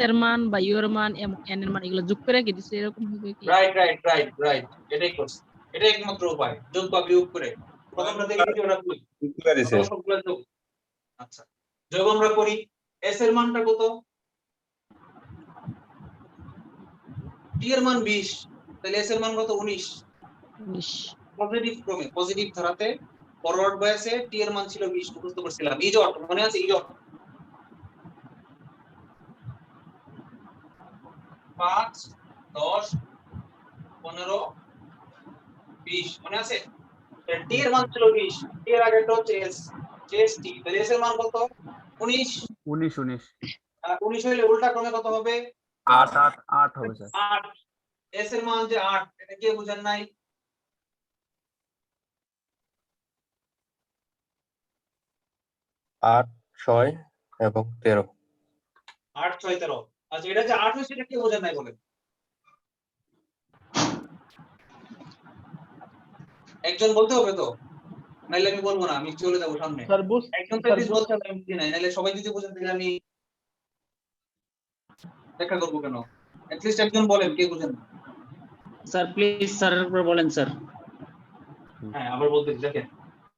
এর মান বা ইউ এর মান এবং এন এর মান এগুলো যোগ করে কি দিছে, এরকম হবে কি? রাইট রাইট রাইট রাইট, এটাই করছে, এটাই একমাত্র উপায়, যোগ বা বিয়োগ করে। প্রথমটা দেখে দিতে ওরা কই সবগুলো যোগ। আচ্ছা যোগ আমরা করি, s এর মানটা কত? t এর মান 20, তাহলে s এর মান কত? 19। পজিটিভ ক্রমে, পজিটিভ ধারাতে ফরওয়ার্ড বায়াসে t এর মান ছিল 20, মুখস্থ করছিলাম, ইজট মনে আছে? ইজট 5 10 15 20 মনে আছে? t এর মান ছিল 20, t এর আগেটা হচ্ছে s, s t, তাহলে s এর মান কত? 19। 19 19। আর 19 হইলে উল্টা ক্রমে কত হবে? 8 8 8 হবে স্যার। 8। এস এর মান যে 8, এটা কে বুঝেন নাই? 8 6 এবং 13। 8 6 13। আচ্ছা, এটা যে 8 হইছে এটা কে বুঝেন নাই বলেন? একজন বলতে হবে তো, নাইলে আমি বলবো না, আমি চলে যাবো সামনে। স্যার একজন তো স্যার প্লিজ বলতে হবে, আমি বুঝি নাই, নাইলে সবাই যদি বুঝেন তাহলে আমি ব্যাখ্যা করবো কেন? অ্যাটলিস্ট একজন বলেন কে বুঝেন না। স্যার প্লিজ স্যারের উপর বলেন স্যার। হ্যাঁ, আবার বলতেছি, দেখেন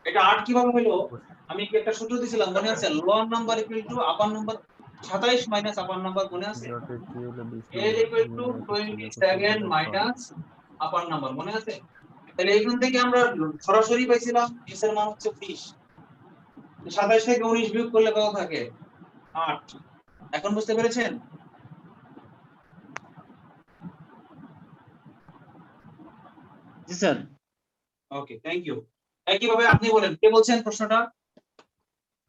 এটা 8 কিভাবে হলো? আমি কি একটা সূত্র দিছিলাম মনে আছে? Lower number equal to upper number 27 minus upper number মনে আছে? ডটের কি হলো 20 L equal to 27 minus upper number মনে আছে? তাহলে এইখান থেকে আমরা সরাসরি পাইছিলাম এস এর মান হচ্ছে 20। 27 থেকে 19 বিয়োগ করলে কত থাকে? 8। এখন বুঝতে পেরেছেন? জি স্যার। Okay, thank you. একইভাবে আপনি বলেন, কে বলছেন প্রশ্নটা?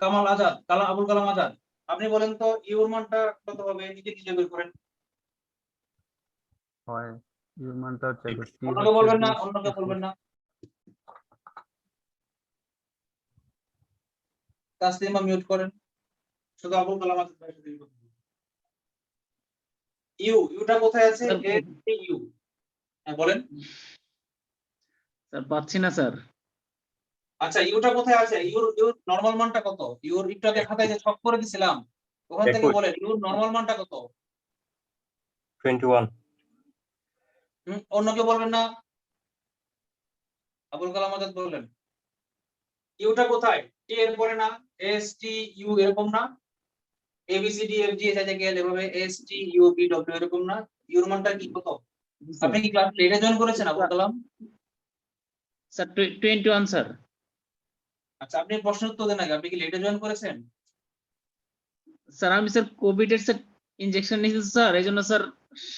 কামাল আজাদ, আবুল কালাম আজাদ। আপনি বলেন তো ইউর মানটা কত হবে? নিজে নিজে বের করেন। হয় ইউর মানটা হচ্ছে টি অন্যকে হচ্ছে বলবেন না, 20 অন্যকে বলবেন না। তাসলিমা মিউট করেন, শুধু আবুল কালাম আজাদ ভাইয়ের সাথে কথা বলুন। ইউটা কোথায় আছে? Sir, A you. হ্যাঁ বলেন। স্যার পাচ্ছি না স্যার। আচ্ছা, ইউটা কোথায় আছে? ইউর নরমাল মানটা কত? ইউর একটু আগে খাতায় যে ছক করে দিছিলাম, ওখান থেকে 21 বলেন ইউর নরমাল মানটা কত? 21। অন্যকে বলবেন না। আবুল কালাম আজাদ বললেন ইউটা কোথায়? টি এর পরে না? এস টি ইউ এরকম না? A B C D F G এটা থেকে এভাবে S T U B W এরকম না? ইউর মানটা কি কত? আপনি কি ক্লাস লেটে জয়েন করেছেন আবুল কালাম? Sir 21 sir. আচ্ছা, আপনি প্রশ্ন উত্তর দেন আগে, আপনি কি লেটে জয়েন করেছেন? স্যার আমি স্যার কোভিড এর স্যার ইনজেকশন নিয়েছি স্যার, এই জন্য স্যার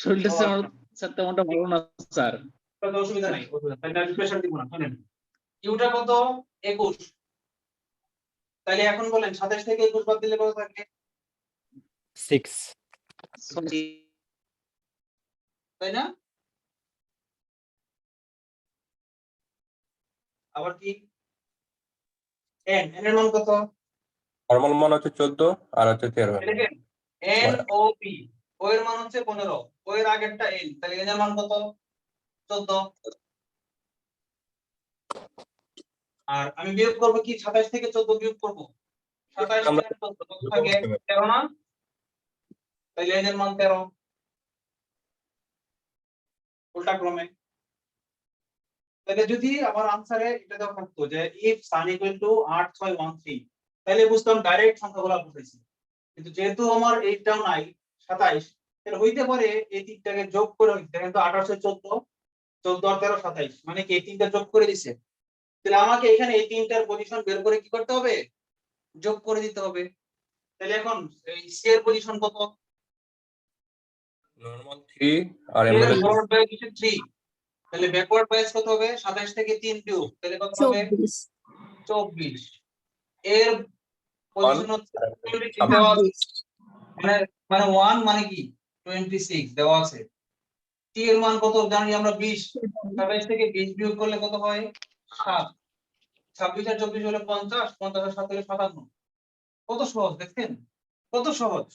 শরীরটা ও স্যার আমার আচ্ছা, স্যার তেমনটা ভালো না স্যার। তাহলে অসুবিধা নাই, তাহলে আমি প্রেসার দিব না। শুনেন, ইউটা কত? 21। তাহলে এখন বলেন 27 থেকে 21 বাদ দিলে কত থাকে? 6 তাই না? আবার কি এন এর মান কত? নরমাল মান হচ্ছে 14 আর হচ্ছে 13। দেখেন এন ও পি, ও এর মান হচ্ছে 15, ও এর আগেরটা এন, তাহলে এন এর মান কত? 14। আর আমি বিয়োগ করব কি? 27 থেকে 14 বিয়োগ করব। 27 আমরা থেকে 14 কত থাকে? 13 না? তাহলে এন এর মান 13 উল্টা ক্রমে। তাহলে যদি আমার আনসারে এটা দেওয়া থাকতো যে ইফ সান ইকুয়াল টু 8613, তাহলে বুঝতাম ডাইরেক্ট সংখ্যাগুলো বুঝাইছি। কিন্তু যেহেতু আমার এইটাও নাই 27, তাহলে হইতে পারে এই তিনটাকে যোগ করে হইতে, দেখেন তো 28 14, 14 আর 13 27, মানে কি এই তিনটা যোগ করে দিছে। তাহলে আমাকে এখানে এই তিনটার পজিশন বের করে কি করতে হবে? যোগ করে দিতে হবে। তাহলে এখন এই সি এর পজিশন কত? নরমাল 3 আর সি এর এমবেডেড ফরওয়ার্ড বাইস হচ্ছে 3, তাহলে ব্যাকওয়ার্ড বাইস কত হবে? 27 থেকে 3 বিয়োগ, তাহলে কত হবে? 24। এর 1 পজিশন হচ্ছে 26 দেওয়া আছে, মানে মানে 1 মানে কি 26 দেওয়া আছে। টি এর মান কত জানি আমরা? 20। 27 থেকে 20 বিয়োগ করলে কত হয়? 7। 26 আর 24 হলে 50, 50 আর 7 হলে 57। কত সহজ দেখছেন? কত সহজ।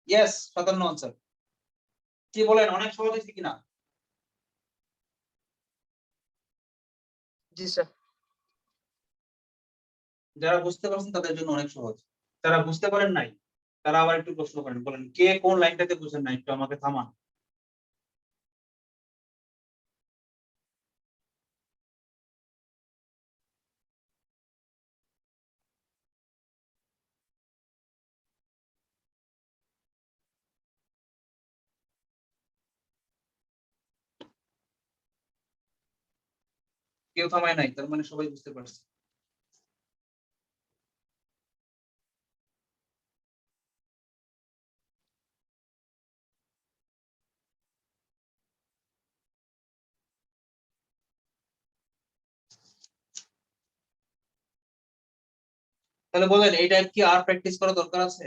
Yes, 57 answer. কি বলেন, অনেক সহজ হয়েছে কিনা? জি স্যার। যারা বুঝতে পারছেন তাদের জন্য অনেক সহজ, যারা বুঝতে পারেন নাই তারা আবার একটু প্রশ্ন করেন, বলেন কে কোন লাইনটাতে বুঝেন না, একটু আমাকে থামান। কেউ থামায় নাই, তার মানে সবাই বুঝতে পারছে। তাহলে বলেন এই টাইপ কি আর প্র্যাকটিস করা দরকার আছে?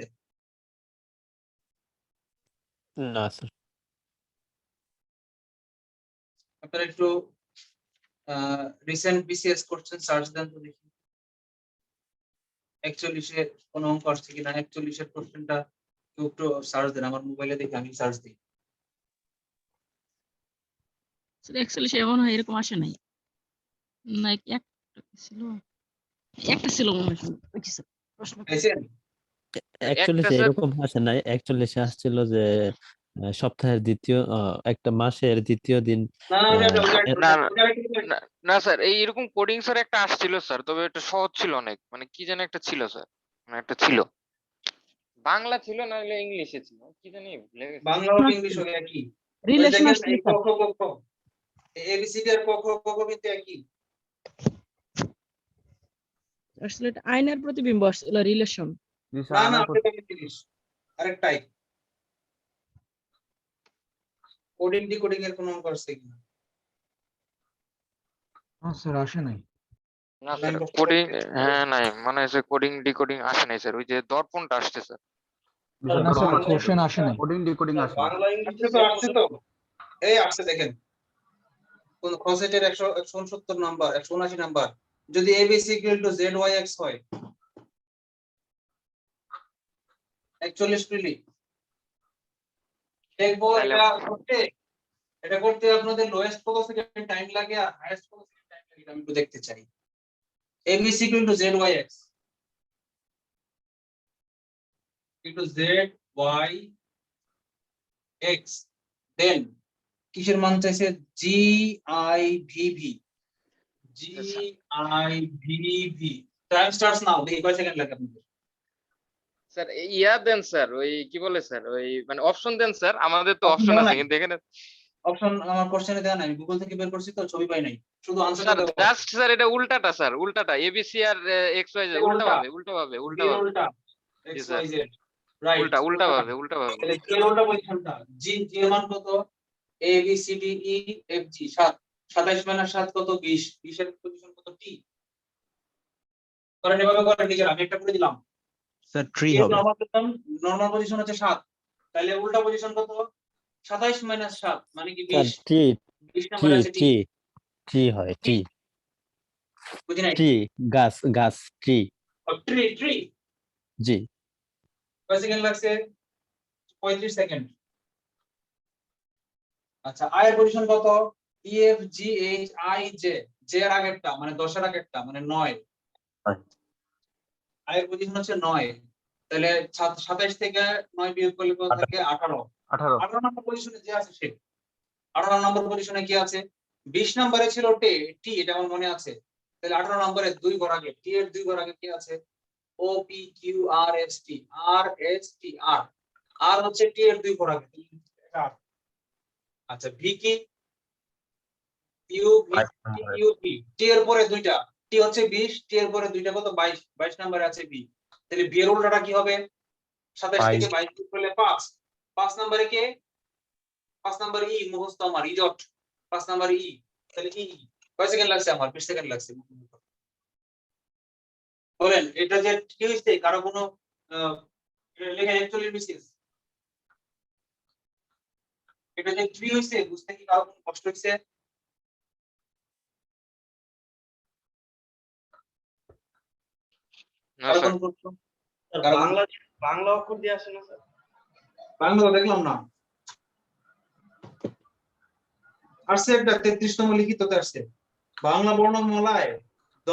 না স্যার। আপনারা একটু রিসেন্ট বিসিএস কোশ্চেন সার্চ দেন তো দেখি 41 এর কোন অঙ্ক আসছে কিনা। 41 এর কোশ্চেনটা একটু সার্চ দেন, আমার মোবাইলে দেখে আমি সার্চ দিই। স্যার অ্যাকচুয়ালি সে এমন হয় এরকম আসে নাই। না একটা ছিল, একটা ছিল মনে হয়। ওইটি স্যার প্রশ্ন। পাইছেন? অ্যাকচুয়ালি একটা সে স্যার এরকম আসে নাই, অ্যাকচুয়ালি সে আসছিল যে সপ্তাহের দ্বিতীয় একটা মাসের দ্বিতীয় দিন না না না না স্যার এইরকম কোডিং স্যার একটা আসছিল স্যার, তবে এটা সহজ ছিল অনেক, মানে কি যেন একটা ছিল স্যার, মানে একটা ছিল বাংলা ছিল না হলে ইংলিশে ছিল, কি জানি ভুলে গেছি। বাংলা আর ইংলিশ হয়ে একই। ওই রিলেশন দেখেন আসছিল এই ক স্যার। খ ক খ এবিসিডি আর ক খ ক খ কিন্তু একই। আসলে এটা আয়নার প্রতিবিম্ব আসছিল রিলেশন। জি না স্যার না আয়নার আপনি দেখেন জিনিস আরেকটাই। কোডিং ডিকোডিং এর কোন অঙ্ক আসছে কিনা? স্যার আসে নাই। না স্যার কোডিং, হ্যাঁ নাই মনে হয় কোডিং ডিকোডিং আসে নাই স্যার, ওই যে দর্পণটা আসছে স্যার। না স্যার কোশ্চেন আসে নাই। কোডিং ডিকোডিং আসে নাই। বাংলা ইংরেজি আসছে তো এই আসছে দেখেন কোন খসেটের 169 নাম্বার 179 নাম্বার যদি abc ইকুয়াল টু zyx হয় 41 প্রিলি দেখবো তাহলে এটা করতে আপনাদের লোয়েস্ট কত সেকেন্ড টাইম লাগে আর হাইয়েস্ট কত সেকেন্ড টাইম লাগে আমি একটু দেখতে চাই। abc equal to zyx equal zyx দেন কিসের মান চাইছে givv givv time starts now দেখি কয় সেকেন্ড লাগে আপনাদের। স্যার ইয়া দেন স্যার, ওই কি বলে স্যার, ওই মানে অপশন দেন স্যার, আমাদের তো Option অপশন দেওয়া আছে নাই। কিন্তু এখানে অপশন আমার কোশ্চেনে দেওয়া নাই, গুগল থেকে বের করছি তো ছবি পাই নাই, শুধু স্যার আনসারটা দেওয়া আছে। জাস্ট স্যার এটা উল্টাটা স্যার, উল্টাটা এবিসি আর এক্স ওয়াই জেড উল্টা ভাবে উল্টা ভাবে উল্টা B এর ভাবে উল্টা জি x sir, y z right উল্টা উল্টা ভাবে উল্টা ভাবে তাহলে কি এর উল্টা পজিশনটা g g এর মান কত a b c d e f g 7 27 minus 7 কত 20 20 এর পজিশন কত t করেন এভাবে করেন নিজের, আমি একটা করে দিলাম স্যার 3 এর হবে। নরমাল পজিশন হচ্ছে 7 তাহলে উল্টা পজিশন কত 27 মাইনাস 7 মানে কি স্যার 20 টি 20 টি নাম্বার আছে t টি টি হয় টি বুঝি নাই টি গাছ গাছ টি ট্রি জি কয় সেকেন্ড লাগছে 35 সেকেন্ড। আচ্ছা আই এর পজিশন কত E F G H I J J এর আগেরটা মানে 10 এর আগেরটা মানে 9 আই এর পজিশন হচ্ছে 9 তাহলে 27 থেকে 9 বিয়োগ করলে কত থাকে 18 18 18 নম্বর পজিশনে যে আছে সে 18 নম্বর পজিশনে কি আছে 20 নম্বরে ছিল টি এটা আমার মনে আছে তাহলে 18 নম্বরে 2 ঘর আগে টি এর 2 ঘর আগে কি আছে ও পি কিউ আর এস টি আর হচ্ছে টি এর 2 ঘর আগে আচ্ছা ভি কি U V U V T এর পরে দুইটা টি হচ্ছে 20 টি এর পরে দুইটা কত 22 22 নম্বরে আছে ভি তাহলে ভি এর উল্টাটা কি হবে 27 থেকে 22 বিয়োগ করলে 5 5 নম্বরে কে 5 নম্বরে ই মুখস্থ আমার ইজট 5 নম্বরে ই তাহলে ই কয় সেকেন্ড লাগছে আমার 20 সেকেন্ড লাগছে বলেন এটা যে কি হইছে কারো কোনো লেখা 41 বিসিএস এটা যে ট্রি হইছে বুঝতে কি কারো কোনো কষ্ট হইছে না কারো স্যার কোনো কষ্ট বাংলা বাংলা অক্ষর দিয়ে আসে না স্যার বাংলা দেখলাম না আসছে একটা 33তম লিখিততে আসছে বাংলা বর্ণমালায় দ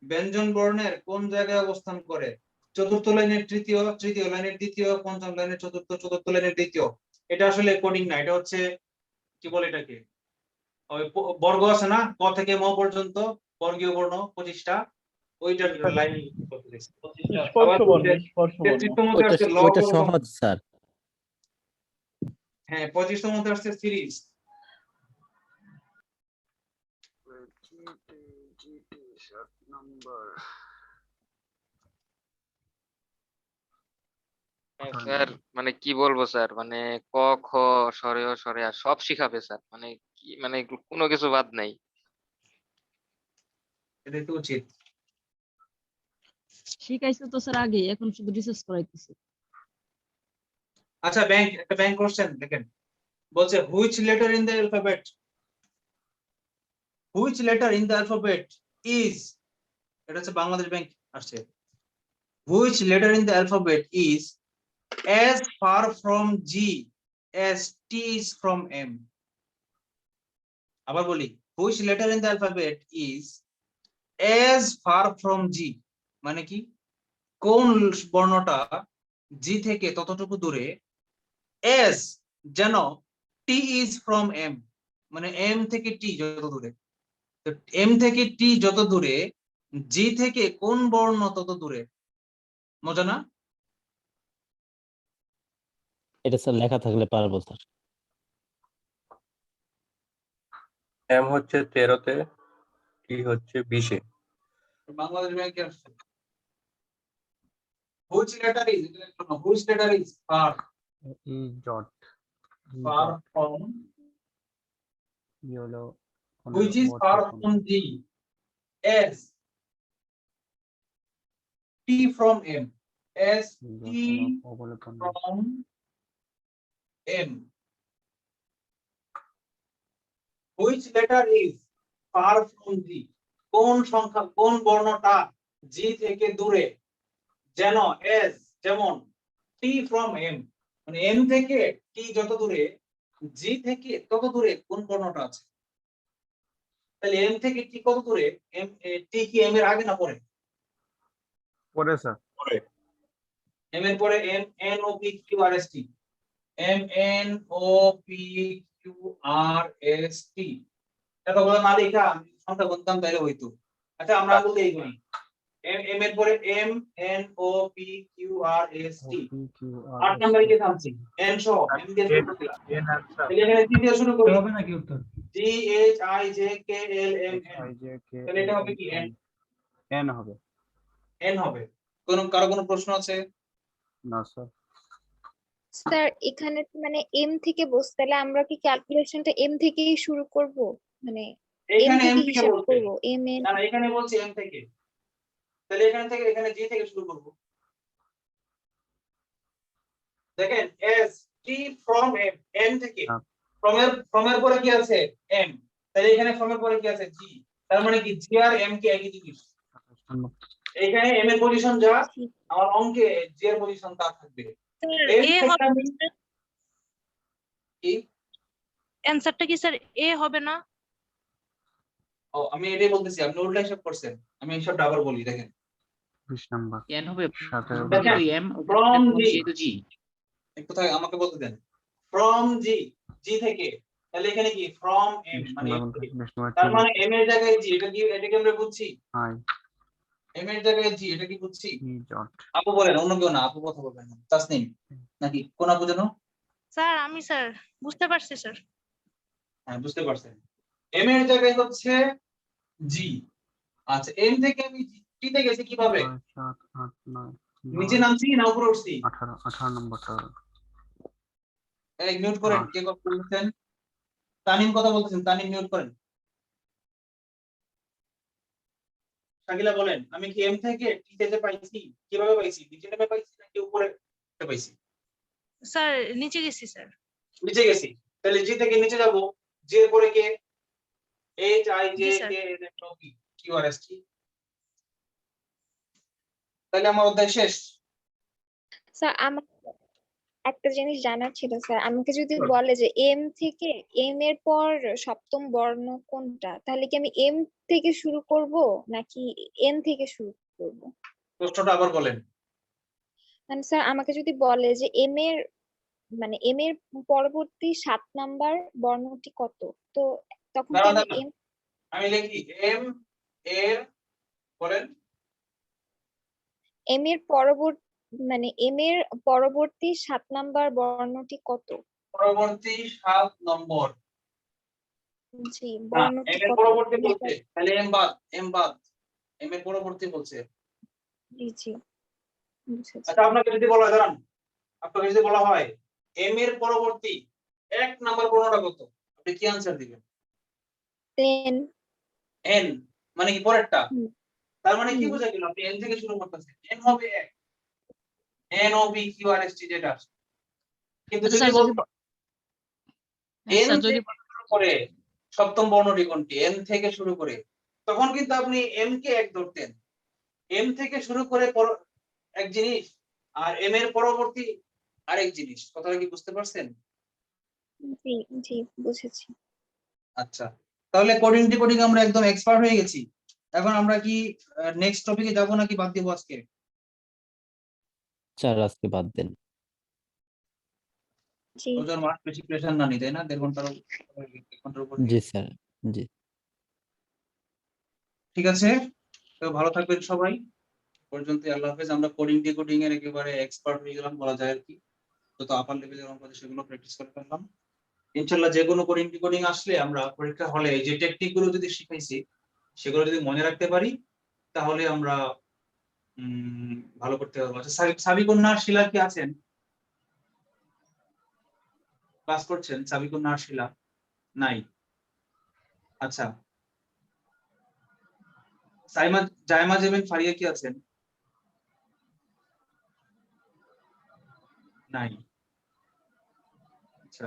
ব্যঞ্জন বর্ণের কোন জায়গায় অবস্থান করে চতুর্থ লাইনের তৃতীয় তৃতীয় লাইনের দ্বিতীয় পঞ্চম লাইনের চতুর্থ চতুর্থ লাইনের দ্বিতীয় এটা আসলে কোডিং না এটা হচ্ছে কি বলে এটাকে ওই বর্গ আছে না ক থেকে ম পর্যন্ত বর্গীয় বর্ণ 25টা ওইটার লাইন করতে দিয়েছে স্পর্শ বর্ণ স্পর্শ বর্ণ 33তমতে আসছে ল ওইটা বর্গ। সহজ স্যার। হ্যাঁ 25তমতে আসছে সিরিজ স্যার মানে কি বলবো স্যার, মানে ক খ সরেয় সরেয়া সব শিখাবে স্যার, মানে কি মানে কোনো কিছু বাদ নাই। এটা তো উচিত শিখাইছে তো স্যার আগে, এখন শুধু রিসার্চ করাইতেছে। আচ্ছা একটা ব্যাংক কোশ্চেন দেখেন, বলছে which letter in the alphabet is, এটা হচ্ছে বাংলাদেশ ব্যাংক আসছে, which letter in the alphabet is as far from G as T is from M. আবার বলি, which letter in the alphabet is as far from G, মানে কি কোন বর্ণটা G থেকে ততটুকু দূরে, as যেন T is from M, মানে M থেকে T যত দূরে, তো M থেকে T যত দূরে, G থেকে কোন বর্ণ তত দূরে। মজা না? এটা স্যার লেখা থাকলে পারবো স্যার। এম হচ্ছে 13-তে, টি হচ্ছে 20-এ। বাংলাদেশ ব্যাংকে আসছে which letter is far ই জট from, ই হলো which is far from G as T from M, as T from M. Which letter is far from G, কোন সংখ্যা কোন বর্ণটা G থেকে দূরে, যেন as যেমন T from M, মানে M থেকে T যত দূরে, G থেকে তত দূরে কোন বর্ণটা আছে। তাহলে M থেকে T কত দূরে, T কি M এর আগে না পরে? পরে স্যার। পরে। M এর পরে M N O P Q R S T, M N O P Q R S T, এটা বলা না লেখা সংখ্যা গুনতাম তাহলে হইতো। আচ্ছা আমরা বলতে এই করি, M এর পরে M N O P Q R S T, 8 নম্বরে কি থামছি N সহ M দিয়ে শুরু করতে, তাহলে এখানে T দিয়ে শুরু করি, হবে নাকি উত্তর? G H I J K L M N, তাহলে এটা হবে কি N, এন হবে। N হবে। কারো কোনো প্রশ্ন আছে? না স্যার। স্যার এখানে মানে এম থেকে বসতে, তাহলে আমরা কি ক্যালকুলেশনটা এম থেকেই শুরু করব, মানে এম এখানে M থেকে থেকে হিসাব বলছে, করব? এম এন না এখানে বলছি M থেকে, তাহলে এখানে G থেকে শুরু করব। দেখেন S T from M, M থেকে from এর পরে কি আছে M, তাহলে এখানে from এর পরে কি আছে G, তার মানে কি G আর M কে একই জিনিস, এখানে M এর পজিশন যা আমার অঙ্কে G এর পজিশন তা থাকবে। এ হবে কি অ্যানসারটা কি স্যার এ হবে না? ও আমি এটাই বলতেছি, আপনি উল্টা হিসাব করছেন, আমি হিসাব ডাবল বলি। দেখেন 20 নাম্বার এন হবে 17 এম from G, যেহেতু জি একটু থাকে আমাকে বলতে দেন, from G, G থেকে, তাহলে এখানে কি from M, মানে M থেকে, তার মানে M এর জায়গায় G, এটা কি আমরা বুঝছি, হাই M এর জায়গায় G, এটা কি বুঝছি? ই জট। আপু বলেন, অন্য কেউ না, আপু কথা বলবেন না, তাসনিম নাকি কোন আপু জানো? স্যার বুঝতে পারছি স্যার। হ্যাঁ বুঝতে পারছেন, M এর জায়গায় হচ্ছে G। আচ্ছা M থেকে আমি T তে গেছি কিভাবে, 7 8 9 নিচে নামছি না উপরে উঠছি? 18 নম্বরটা এই মিউট করেন, কে কথা বলছেন? তানিম কথা বলতেছেন, তানিম মিউট করেন। শাকিলা বলেন, আমি কি M থেকে T তে পাইছি, কিভাবে পাইছি, নিচে নেমে পাইছি নাকি উপরে পাইছি? স্যার নিচে গেছি স্যার। নিচে গেছি, তাহলে G থেকে নিচে যাব, G এর পরে কে H I J G, sir. K L M N O P Q R S T, তাহলে আমার অধ্যায় শেষ। স্যার আমার একটা জিনিস জানার ছিল স্যার, আমাকে যদি বলে যে এম থেকে এম এর পর সপ্তম বর্ণ কোনটা, তাহলে কি আমি এম থেকে শুরু করব নাকি এন থেকে শুরু করব? প্রশ্নটা আবার বলেন। মানে স্যার আমাকে যদি বলে যে এম এর মানে এম এর পরবর্তী 7 নাম্বার বর্ণটি কত, তো তখন কি আমি এম আমি লিখি M এর বলেন, এম এর পরবর্তী মানে এম এর পরবর্তী 7 নাম্বার বর্ণটি কত? পরবর্তী 7 নম্বর, জি না বর্ণটি M এর কত? পরবর্তী বলছে, তাহলে M বাদ M এর পরবর্তী বলছে। জি বুঝেছি। আচ্ছা আপনাকে যদি বলা হয়, দাঁড়ান, আপনাকে যদি বলা হয় M এর পরবর্তী 1 নাম্বার বর্ণটা কত, আপনি কি आंसर দিবেন? টেন। N মানে কি পরেরটা, তার মানে কি হুম। বোঝা গেল, আপনি N থেকে শুরু করতেছেন, N হবে 1, N O P Q R S T যেটা আছে। কিন্তু আচ্ছা, যদি স্যার যদি বলতো হ্যাঁ, এন স্যার যদি থেকে শুরু করে সপ্তম বর্ণটি কোনটি, এন থেকে শুরু করে, তখন কিন্তু আপনি এম কে এক ধরতেন। এম থেকে শুরু করে এক জিনিস, আর এম এর পরবর্তী আরেক জিনিস। কথাটা কি বুঝতে পারছেন? জি জি বুঝেছি। আচ্ছা, তাহলে কোডিং ডিকোডিং আমরা একদম এক্সপার্ট হয়ে গেছি। এখন আমরা কি নেক্সট টপিকে যাব নাকি বাদ দিব আজকে? স্যার আজকে বাদ দেন। জি ওজন মাস বেশি প্রেশার না নি, তাই না? 1.5 ঘন্টার উপর জি স্যার, জি। ঠিক আছে, তো ভালো থাকবেন সবাই। পর্যন্ত আল্লাহ হাফেজ। আমরা কোডিং ডিকোডিং এর একেবারে এক্সপার্ট হয়ে গেলাম বলা যায় আর কি। যত আপার লেভেলের অঙ্ক আছে সেগুলো প্র্যাকটিস করে ফেললাম। ইনশাআল্লাহ যে কোনো কোডিং ডিকোডিং আসলে আমরা পরীক্ষা হলে যে টেকনিক গুলো যদি শিখাইছি সেগুলো যদি মনে রাখতে পারি তাহলে আমরা ভালো করতে পারবো। আচ্ছা, সাবিকুন্না শিলা কি আছেন? ক্লাস করছেন? সাবিকুন্না শিলা নাই। আচ্ছা, জায়মা জেবেন ফারিয়া কি আছেন? নাই। আচ্ছা,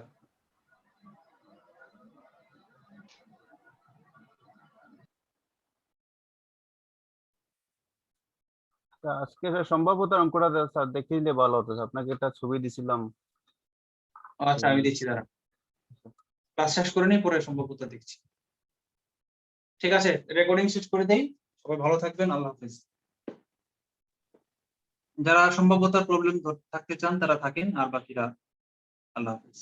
আজকে সম্ভবতার অঙ্কটা স্যার দেখিয়ে দিলে ভালো হতো। আপনাকে একটা ছবি দিছিলাম। আচ্ছা আমি দিচ্ছি, দাঁড়া ক্লাস শেষ করে নিই, পরে সম্ভবত দেখছি। ঠিক আছে, রেকর্ডিং শেষ করে দেই। সবাই ভালো থাকবেন, আল্লাহ হাফেজ। যারা সম্ভাব্যতার প্রবলেম থাকতে চান তারা থাকেন, আর বাকিরা আল্লাহ হাফেজ।